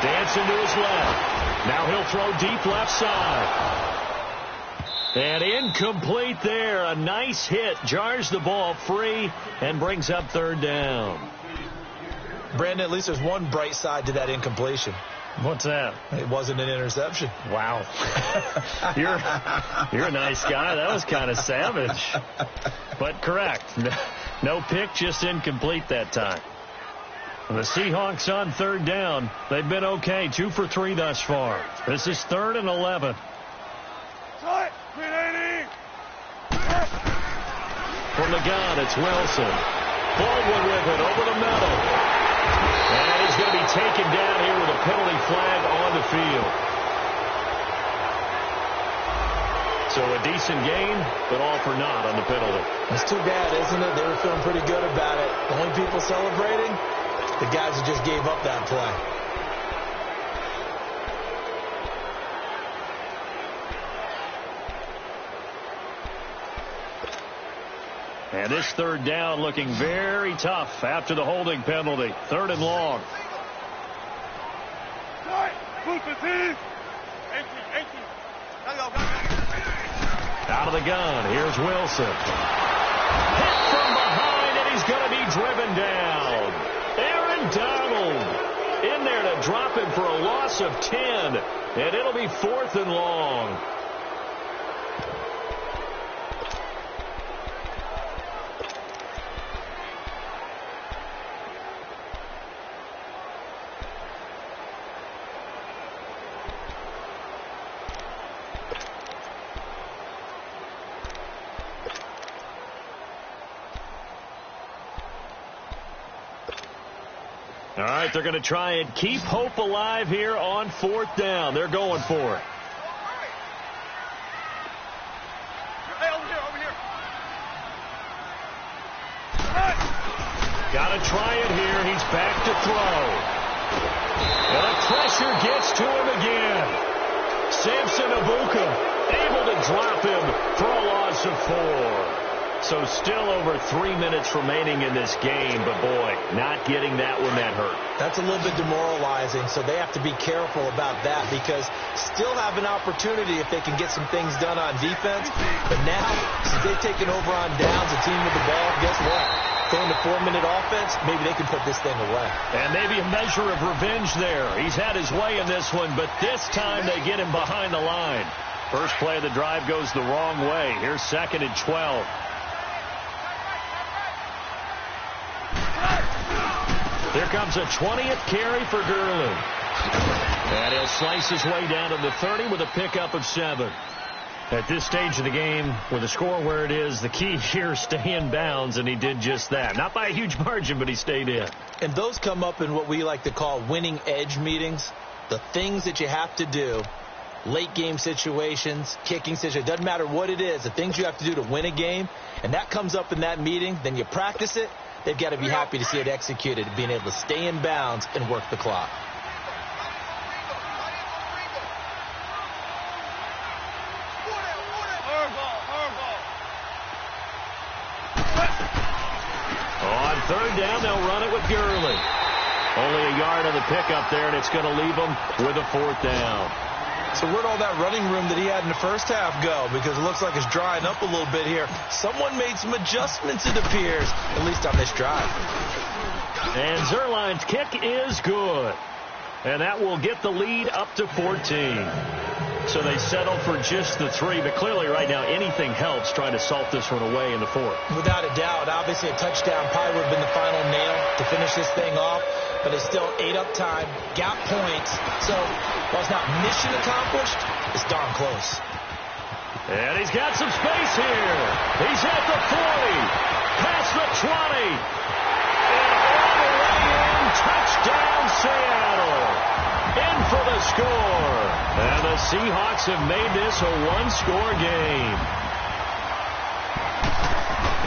Dancing to his left. Now he'll throw deep left side. And incomplete there. A nice hit. Jars the ball free and brings up 3rd down. Brandon, at least there's one bright side to that incompletion. What's that? It wasn't an interception. Wow. You're a nice guy. That was kind of savage. But correct. No pick, just incomplete that time. And the Seahawks on 3rd down. They've been okay. 2 for 3 thus far. This is 3rd and 11. From the gun, it's Wilson. Baldwin with it over the middle. And he's going to be taken down here with a penalty flag on the field. So a decent game, but all for naught on the penalty. It's too bad, isn't it? They were feeling pretty good about it. The only people celebrating, the guys who just gave up that play. And this 3rd down looking very tough after the holding penalty. 3rd and long. Out of the gun. Here's Wilson. Hit from behind, and he's going to be driven down. Aaron Donald in there to drop him for a loss of 10. And it'll be 4th and long. All right, they're going to try and keep hope alive here on 4th down. They're going for it. Hey, over here. Got to try it here. He's back to throw. And the pressure gets to him again. Samson Abuka able to drop him for a loss of 4. So still over 3 minutes remaining in this game, but boy, not getting that one that hurt. That's a little bit demoralizing, so they have to be careful about that because still have an opportunity if they can get some things done on defense. But now, since they've taken over on downs, a team with the ball, guess what? Throwing the 4-minute offense, maybe they can put this thing away. And maybe a measure of revenge there. He's had his way in this one, but this time they get him behind the line. First play of the drive goes the wrong way. Here's 2nd and 12. Here comes a 20th carry for Gurley. And he'll slice his way down to the 30 with a pickup of 7. At this stage of the game, with the score where it is, the key here is stay in bounds, and he did just that. Not by a huge margin, but he stayed in. And those come up in what we like to call winning edge meetings. The things that you have to do, late game situations, kicking situations, doesn't matter what it is, the things you have to do to win a game, and that comes up in that meeting, then you practice it. They've got to be happy to see it executed, being able to stay in bounds and work the clock. On 3rd down, they'll run it with Gurley. Only a yard on the pickup there, and it's going to leave them with a 4th down. So where'd all that running room that he had in the first half go? Because it looks like it's drying up a little bit here. Someone made some adjustments, it appears, at least on this drive. And Zuerlein's kick is good. And that will get the lead up to 14. So they settle for just the 3, but clearly right now anything helps trying to salt this one away in the 4th. Without a doubt, obviously a touchdown probably would have been the final nail to finish this thing off, but they still ate up time, got points. So while it's not mission accomplished, it's darn close. And he's got some space here. He's at the 40, past the 20, and all the way in, touchdown Seattle. In for the score. And the Seahawks have made this a one-score game.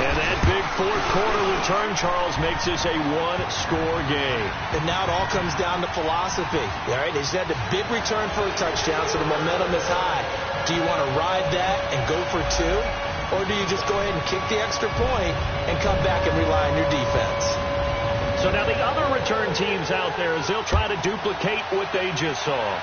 And that big fourth-quarter return, Charles, makes this a one-score game. And now it all comes down to philosophy. All right, they just had the big return for a touchdown, so the momentum is high. Do you want to ride that and go for 2? Or do you just go ahead and kick the extra point and come back and rely on your defense? So now the other return teams out there as they'll try to duplicate what they just saw.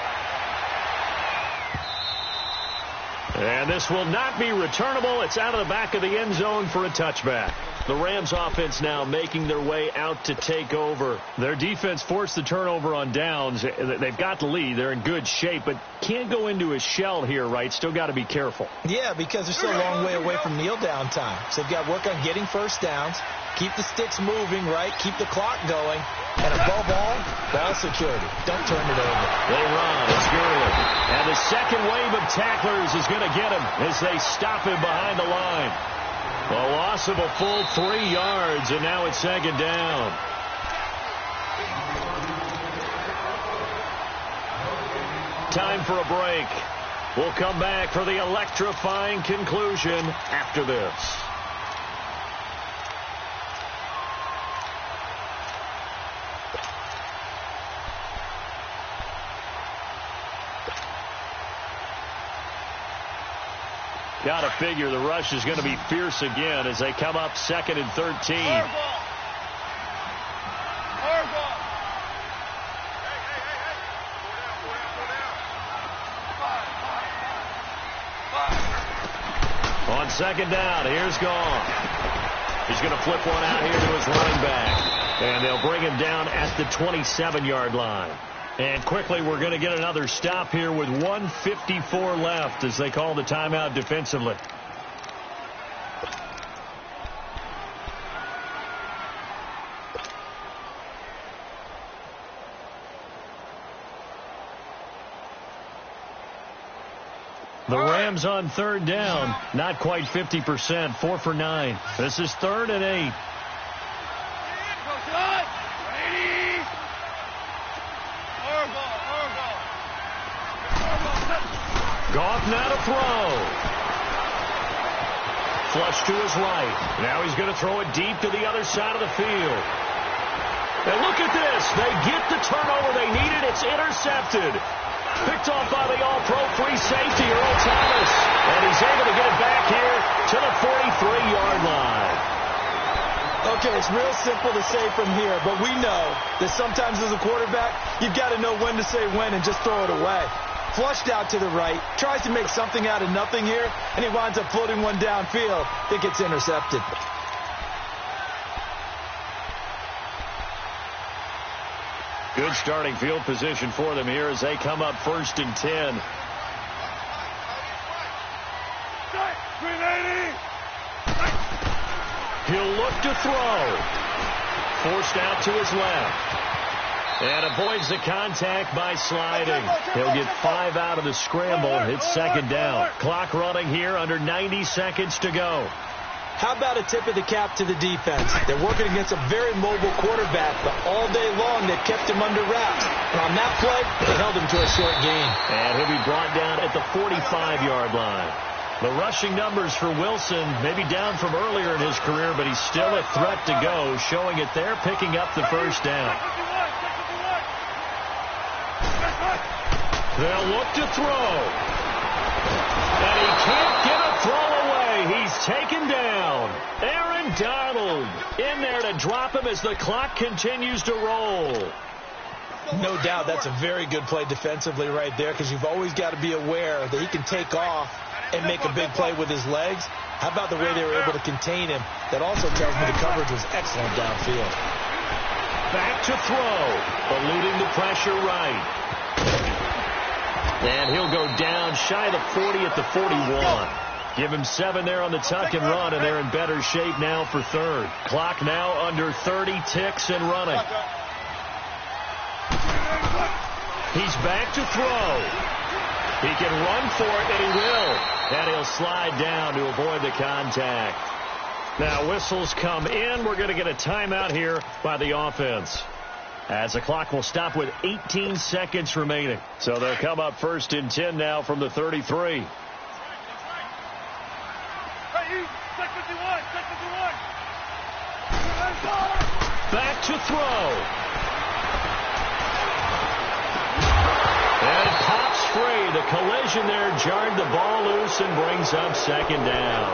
And this will not be returnable. It's out of the back of the end zone for a touchback. The Rams offense now making their way out to take over. Their defense forced the turnover on downs. They've got the lead. They're in good shape, but can't go into a shell here, right? Still got to be careful. Yeah, because they're still a long way away from kneel down time. So they've got to work on getting first downs, keep the sticks moving, right? Keep the clock going. And above all, ball security. Don't turn it over. They run. It's Gurley. And the second wave of tacklers is going to get him as they stop him behind the line. A loss of a full 3 yards, and now it's second down. Time for a break. We'll come back for the electrifying conclusion after this. Got to figure the rush is going to be fierce again as they come up 2nd and 13. Hardball. On second down, here's Goff. He's going to flip one out here to his running back. And they'll bring him down at the 27-yard line. And quickly, we're going to get another stop here with 1:54 left as they call the timeout defensively. The Rams on third down, not quite 50%, 4 for 9. This is 3rd and 8. Goff now to throw. Flush to his right. Now he's going to throw it deep to the other side of the field. And look at this. They get the turnover they needed. It's intercepted. Picked off by the all-pro free safety, Earl Thomas. And he's able to get it back here to the 43-yard line. Okay, it's real simple to say from here, but we know that sometimes as a quarterback, you've got to know when to say when and just throw it away. Flushed out to the right, tries to make something out of nothing here, and he winds up floating one downfield that gets intercepted. Good starting field position for them here as they come up 1st and 10. He'll look to throw. Forced out to his left. And avoids the contact by sliding. He'll get 5 out of the scramble. It's second down. Clock running here, under 90 seconds to go. How about a tip of the cap to the defense? They're working against a very mobile quarterback, but all day long they've kept him under wraps. And on that play, they held him to a short gain. And he'll be brought down at the 45-yard line. The rushing numbers for Wilson may be down from earlier in his career, but he's still a threat to go, showing it there, picking up the first down. They'll look to throw. And he can't get a throw away. He's taken down. Aaron Donald in there to drop him as the clock continues to roll. No doubt that's a very good play defensively right there, because you've always got to be aware that he can take off and make a big play with his legs. How about the way they were able to contain him? That also tells me the coverage was excellent downfield. Back to throw, eluding the pressure right. And he'll go down shy of the 40 at the 41. Give him 7 there on the tuck and run, and they're in better shape now for third. Clock now under 30 ticks and running. He's back to throw. He can run for it, and he will. And he'll slide down to avoid the contact. Now whistles come in. We're going to get a timeout here by the offense, as the clock will stop with 18 seconds remaining. So they'll come up first and 10 now from the 33. Back to throw. And it pops free. The collision there jarred the ball loose and brings up second down.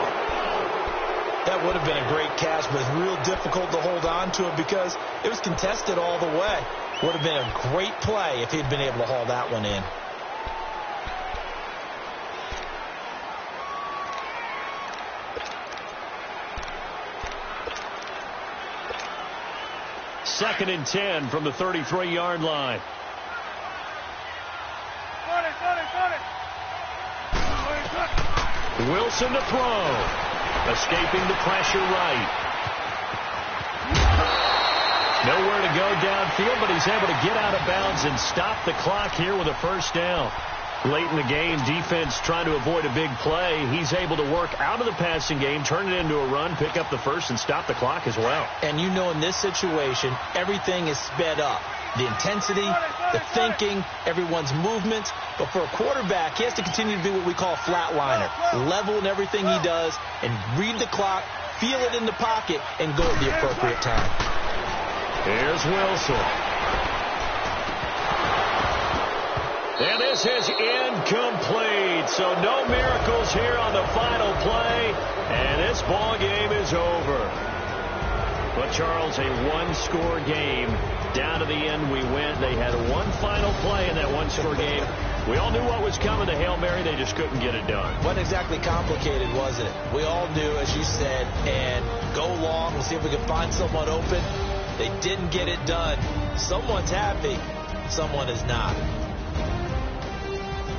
That would have been a great catch, but it's real difficult to hold on to it because it was contested all the way. Would have been a great play if he'd been able to haul that one in. Second and 10 from the 33-yard line. Wilson to throw. Escaping the pressure right. Nowhere to go downfield, but he's able to get out of bounds and stop the clock here with a first down. Late in the game, defense trying to avoid a big play. He's able to work out of the passing game, turn it into a run, pick up the first, and stop the clock as well. And you know, in this situation, everything is sped up. The intensity, the thinking, everyone's movement. But for a quarterback, he has to continue to be what we call a flatliner. Level in everything he does and read the clock, feel it in the pocket, and go at the appropriate time. Here's Wilson. And this is incomplete. So no miracles here on the final play. And this ball game is over. But, Charles, a one-score game. Down to the end we went. They had one final play in that one-score game. We all knew what was coming. The Hail Mary, they just couldn't get it done. Wasn't exactly complicated, was it? We all knew, as you said, and go long. We'll see if we can find someone open. They didn't get it done. Someone's happy. Someone is not.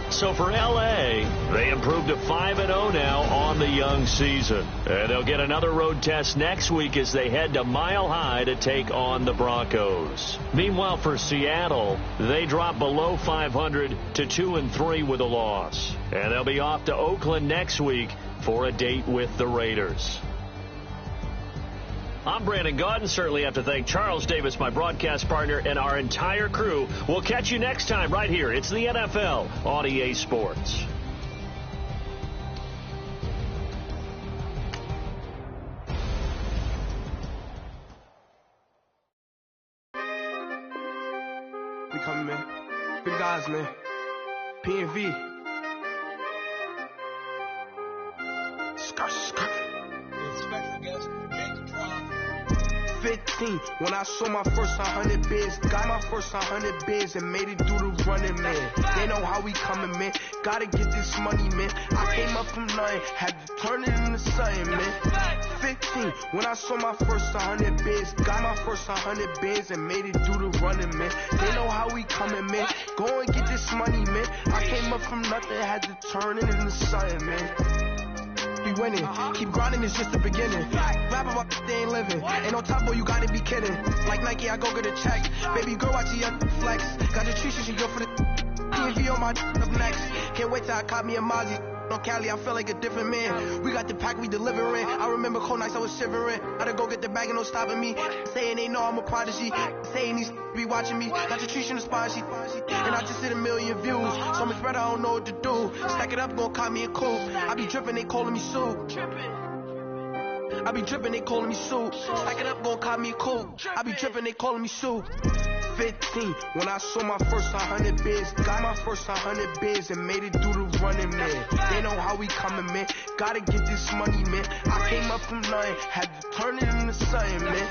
So for L.A., they improved to 5-0 now on the young season. And they'll get another road test next week as they head to Mile High to take on the Broncos. Meanwhile, for Seattle, they drop below 500 to 2-3 with a loss. And they'll be off to Oakland next week for a date with the Raiders. I'm Brandon Gaudin. Certainly have to thank Charles Davis, my broadcast partner, and our entire crew. We'll catch you next time right here. It's the NFL on EA Sports. We coming, man. Big guys, man. P&V. Skirt. Special guest, Jake Drop. 15, when I saw my first 100 bids, got my first 100 bids and made it through the running, man. They know how we coming, man. Gotta get this money, man. I came up from nothing, had to turn it into something, man. 15, when I saw my first 100 bids, got my first 100 bids and made it through the running, man. They know how we coming, man. Go and get this money, man. I came up from nothing, had to turn it into something, man. Be winning, keep grinding, it's just the beginning. Rap about they ain't living. Ain't no top boy, you gotta be kidding. Like Nike, I go get a check. Baby girl, watch your flex. Got your trees, she go for the P&V on my up next. Can't wait till I caught me a Mozzie. On Cali, I feel like a different man. We got the pack, we delivering. I remember cold nights, I was shivering. Gotta go get the bag and no stopping me. Saying they know I'm a prodigy. Saying these be watching me. Got your trees in the spot, she. And I just hit 1 million views. So much better, I don't know what to do. Stack it up, gon' call me a coupe. I be dripping, they calling me Sue. I be dripping, they calling me Sue. Stack it up, gon' call me a coupe. I be dripping, they calling me Sue. 15, when I saw my first 100 bids, got my first 100 bids and made it through the running, man. They know how we coming, man. Gotta get this money, man. I came up from nothing, had to turn it into something, man.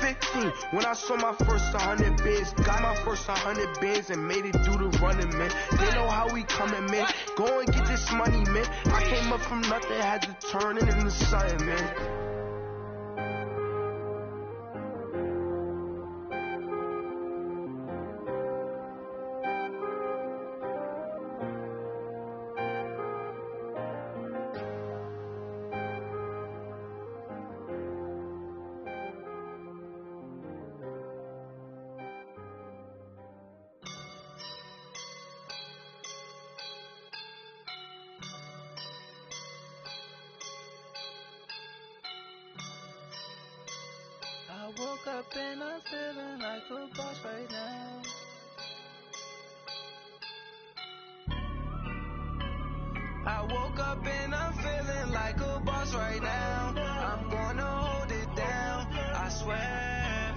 15, when I saw my first 100 bids, got my first 100 bids and made it through the running, man. They know how we coming, man. Go and get this money, man. I came up from nothing, had to turn it into something, man. I woke up and I'm feeling like a boss right now. I woke up and I'm feeling like a boss right now. I'm gonna hold it down, I swear.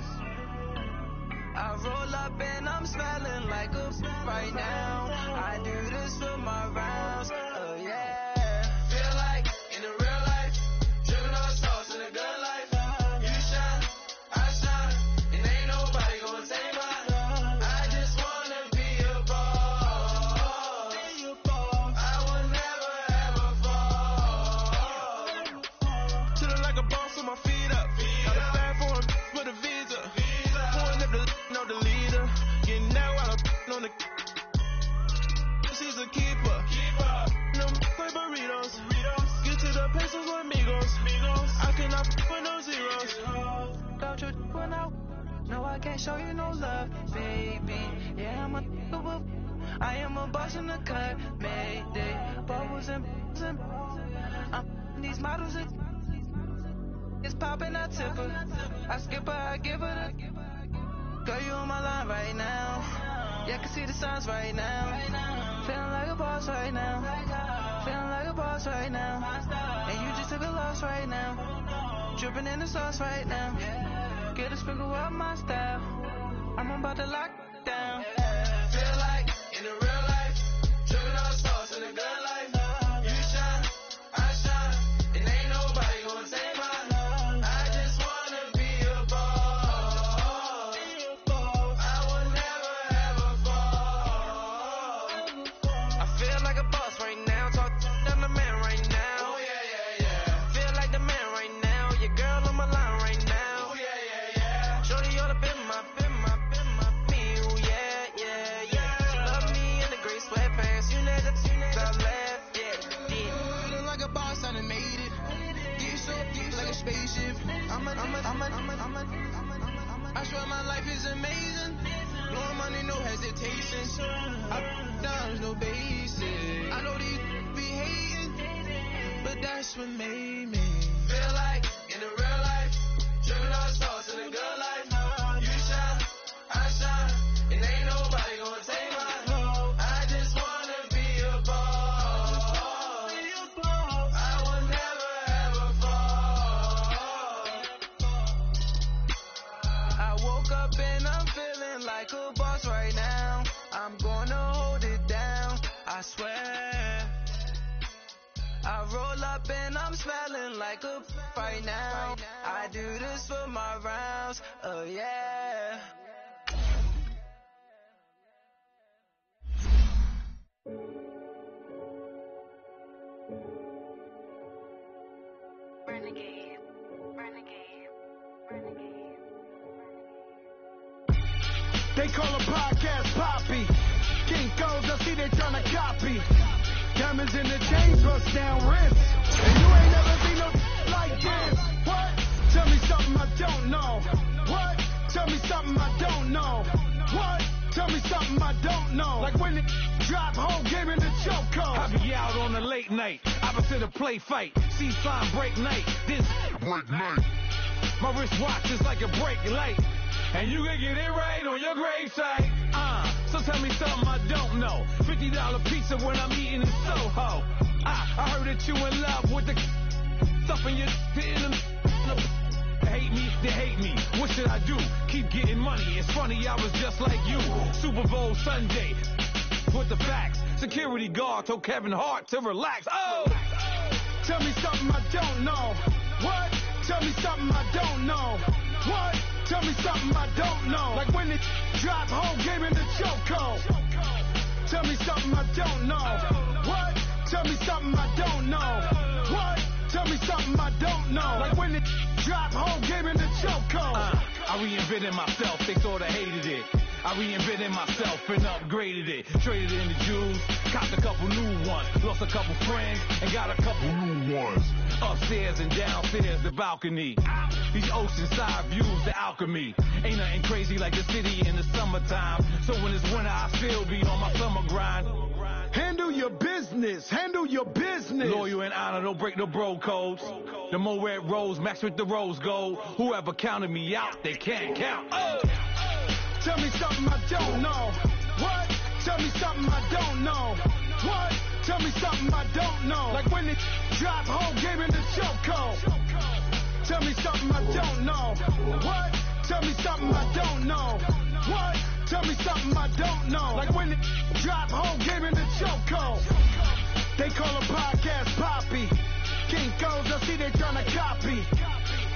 I roll up and I'm smelling like a right now. I do this for my rounds, oh yeah. Feel like in the real life, dripping on sauce in a good life. Show you no love, baby. Yeah, I am a boss in the cut, Mayday. Bubbles and these models it's popping, I tip her. I skip her, I give her the. Girl, you on my line right now. Yeah, I can see the signs right now. Feeling like a boss right now. Feeling like a boss right now. And you just took a loss right now. Dripping in the sauce right now. Get a sprinkle up my style. I'm about to lock down. Feel like in the real life, dripping on sauce in a good life. You shine, I shine, and ain't nobody gonna take mine. I just wanna be a boss. I will never ever fall. I feel like a boss right now. Talk to the man right now. Oh yeah, yeah, yeah. Feel like the man right now. Your girl on my line right now. Shorty all up in my, me, ooh, yeah, yeah, yeah. She love me in the gray sweatpants, you never stop left, yeah. Feeling like a boss, I done made it. Get so deep like a spaceship. I swear my life is amazing. Blowing money, no hesitation. Down, no basic. I know these be hating, but that's what made me feel like in the real life. Dripping on sauce in a good life. You shine, I shine, and ain't nobody gonna take mine. I just wanna be a boss. I will never ever fall. I woke up and I'm feeling like a boss right now. I'm gonna hold it down, I swear. I roll up and I'm smelling like a right now. I do this for my rounds, oh yeah. Renegade, renegade, renegade. They call a podcast Poppy. Kinkos, I see they tryna copy. Diamonds in the chains, bust down wrists. And you ain't never seen no like this. What? Tell me something I don't know. What? Tell me something I don't know. What? Tell me something I don't know. Like when the drop whole game in the chokehold. I be out on a late night, opposite a play fight. See fine break night, this break night. My wristwatch is like a brake light. And you can get it right on your gravesite. So tell me something I don't know. $50 pizza when I'm eating in Soho. I heard that you in love with the stuff in your in them. hate me, they hate me. What should I do? Keep getting money. It's funny, I was just like you. Super Bowl Sunday. With the facts. Security guard told Kevin Hart to relax. Oh! Tell me something I don't know. What? Tell me something I don't know. What? Tell me something I don't know. Like when it drop whole game in the chokehold. Tell me something I don't know. What? Tell me something I don't know. What? Tell me something I don't know. Like when it drop whole game in the chokehold. I reinvented myself, they sorta hated it. I reinvented myself and upgraded it. Traded in the Jews, copped a couple new ones. Lost a couple friends and got a couple new ones. Upstairs and downstairs, the balcony. These oceanside views, the alchemy. Ain't nothing crazy like the city in the summertime. So when it's winter, I still be on my summer grind. Handle your business, handle your business. Loyal and honor, don't break no bro codes. The more red rose, max with the rose gold. Whoever counted me out, they can't count. Oh! Tell me something I don't know. What? Tell me something I don't know. What? Tell me something I don't know. Like when it drop whole game in the chokehold. Tell me something I don't know. What? Tell me something I don't know. What? Tell me something I don't know. Like when it drop whole game in the chokehold. They call a podcast Poppy. Kinkos, I see they tryna copy.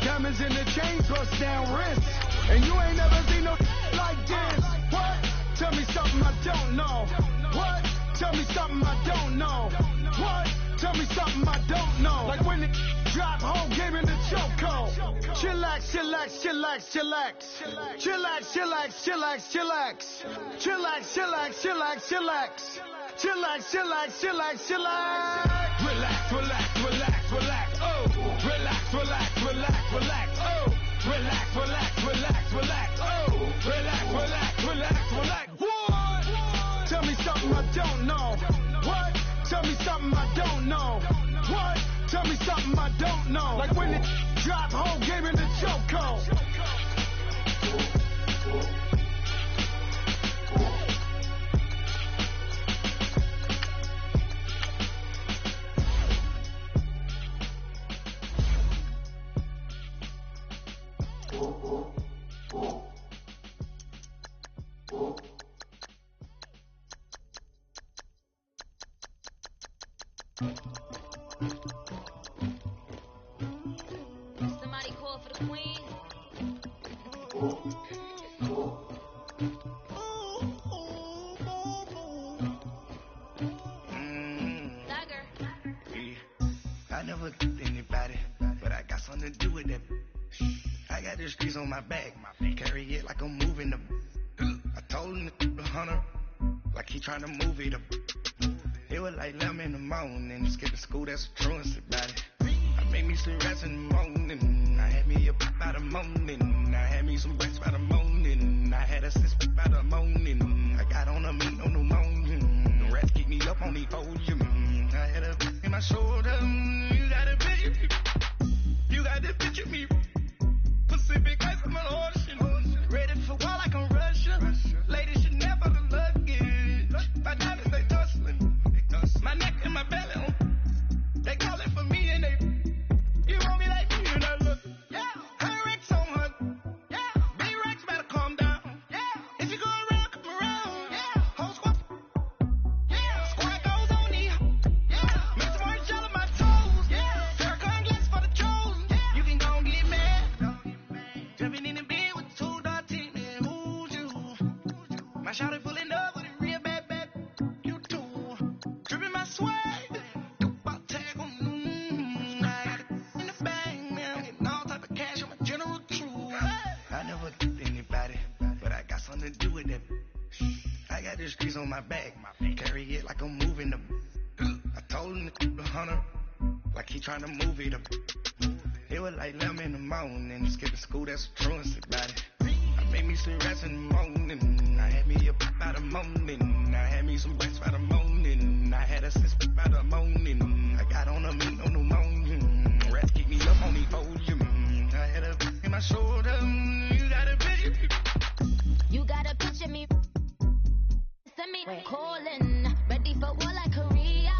Diamonds in the chains, bust down wrists. And you ain't never seen no like this. What? Tell me something I don't know. What? Tell me something I don't know. What? Tell me something I don't know. Like when it drop whole game in the chokehold. Chillax, chillax, chillax, chillax. Chillax, chillax, chillax, chillax. Chillax, chillax, chillax, chillax. Chillax, chillax, chillax, chillax. Relax, relax, relax, relax. Oh, relax, relax, relax, relax. Oh, relax, relax, relax, relax. Oh, relax, relax, relax, relax. What? Tell me something I don't know. What? Tell me something I don't know. What? Tell me something I don't know. Like when it drop whole game in the chokehold. Somebody call for the queen. Dagger. I never killed anybody, but I got something to do with that. I got the streets on my back, carry it like I'm moving them. I told him to the hunter, like he trying to move it up. It was like 11 in the morning, skip to school, that's a truancy about it. I made me some rest in the morning, I had me a pop by the morning, I had me some breakfast by the morning, I had a six by the morning, I got on a meat on the morning, the rats keep me up on the podium, I had a in my shoulder, you gotta picture me, you gotta picture me, Pacific ice on my ocean, ready for war like I'm Russia, ladies should never the luggage, my diamonds they tussling. My neck and my belly, they call it for me and they, you want me like me and I look, yeah, her Rex on her, yeah, B-Rex better calm down, yeah, if you go around, come around, yeah, whole squad, yeah, squad goes on me, yeah, make some orange gel on my toes, yeah, Farrakhan glass for the trolls, yeah, you can go and get mad, jumping in the bed with 2 dark teeth, man, who's you, my shawty pulling up with a real bad, you too. Dripping my swag, about tag on, I got it in the bag, man, getting all type of cash on my general crew. I never killed anybody, but I got something to do with that. I got the streets on my back, carry it like I'm moving them. I told him to the hunter, like he trying to move it up. It was like 11 in the morning, skip to school, that's a truancy about it. I made me some rest in the morning, I had me a pop by the morning, I had me some breakfast by the morning, I had a six by the morning, I got on a meat on the morning, rats keep me up on the podium, I had a in my shoulder, you gotta picture me. You gotta picture me. Send me calling, ready for war like Korea.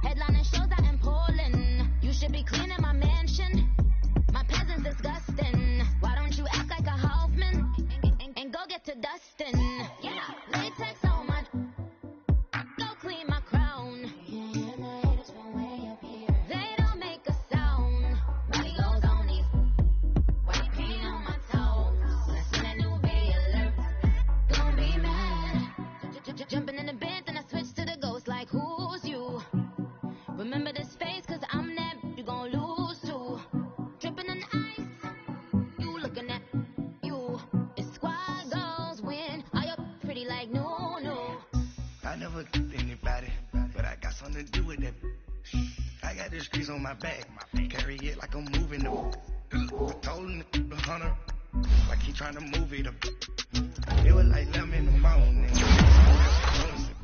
Headlining shows out in Poland. You should be cleaning my mansion. My peasants disgusting. got the streets on my back. Carry it like I'm moving the. I told him the 100, like he trying to move it up. It was like 11 in the morning.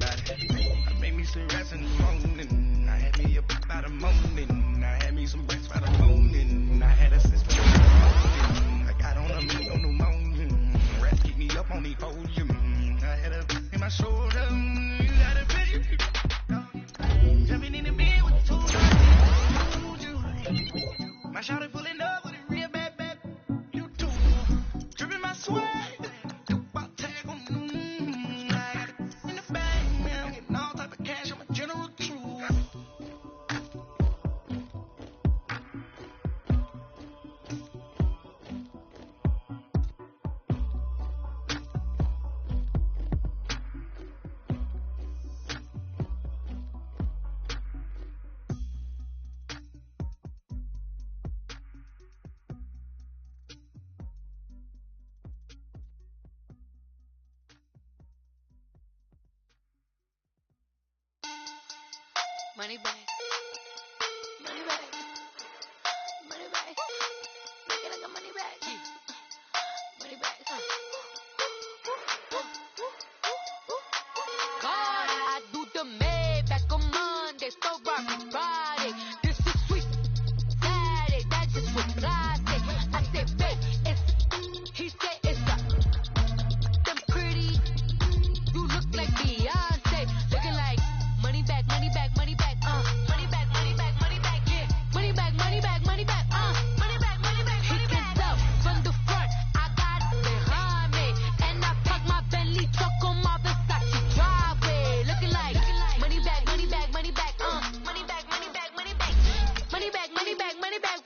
I made me some rest in the morning. I had me a pop by the morning. I had me some breaks by the morning. I had a sis for the morning. I got on a meat on the morning. Rats keep me up on the podium. I had a in my shoulder. You got a pity. Jumping in the bed with the two. My shawty pulling up with a real bad. You too. Dripping my sweat. Money bag, money bag, money bag. Make it like a money bag, money bag. God, I do the Maybach on Monday, so rocky Friday. This is sweet Saturday, that's just what I say. I said, babe, it's, he said it's a, them pretty. You look like Beyonce, looking like money bag, money bag, money bag. Money bag, money bag, money bag, yeah. Money bag, money bag, money bag, money bag, money bag. He gets up from the front, I got it behind me, and I park my Bentley truck on my Versace driveway, looking like money bag, money bag, money bag, money bag, money bag, money bag, money bag, money bag, money bag.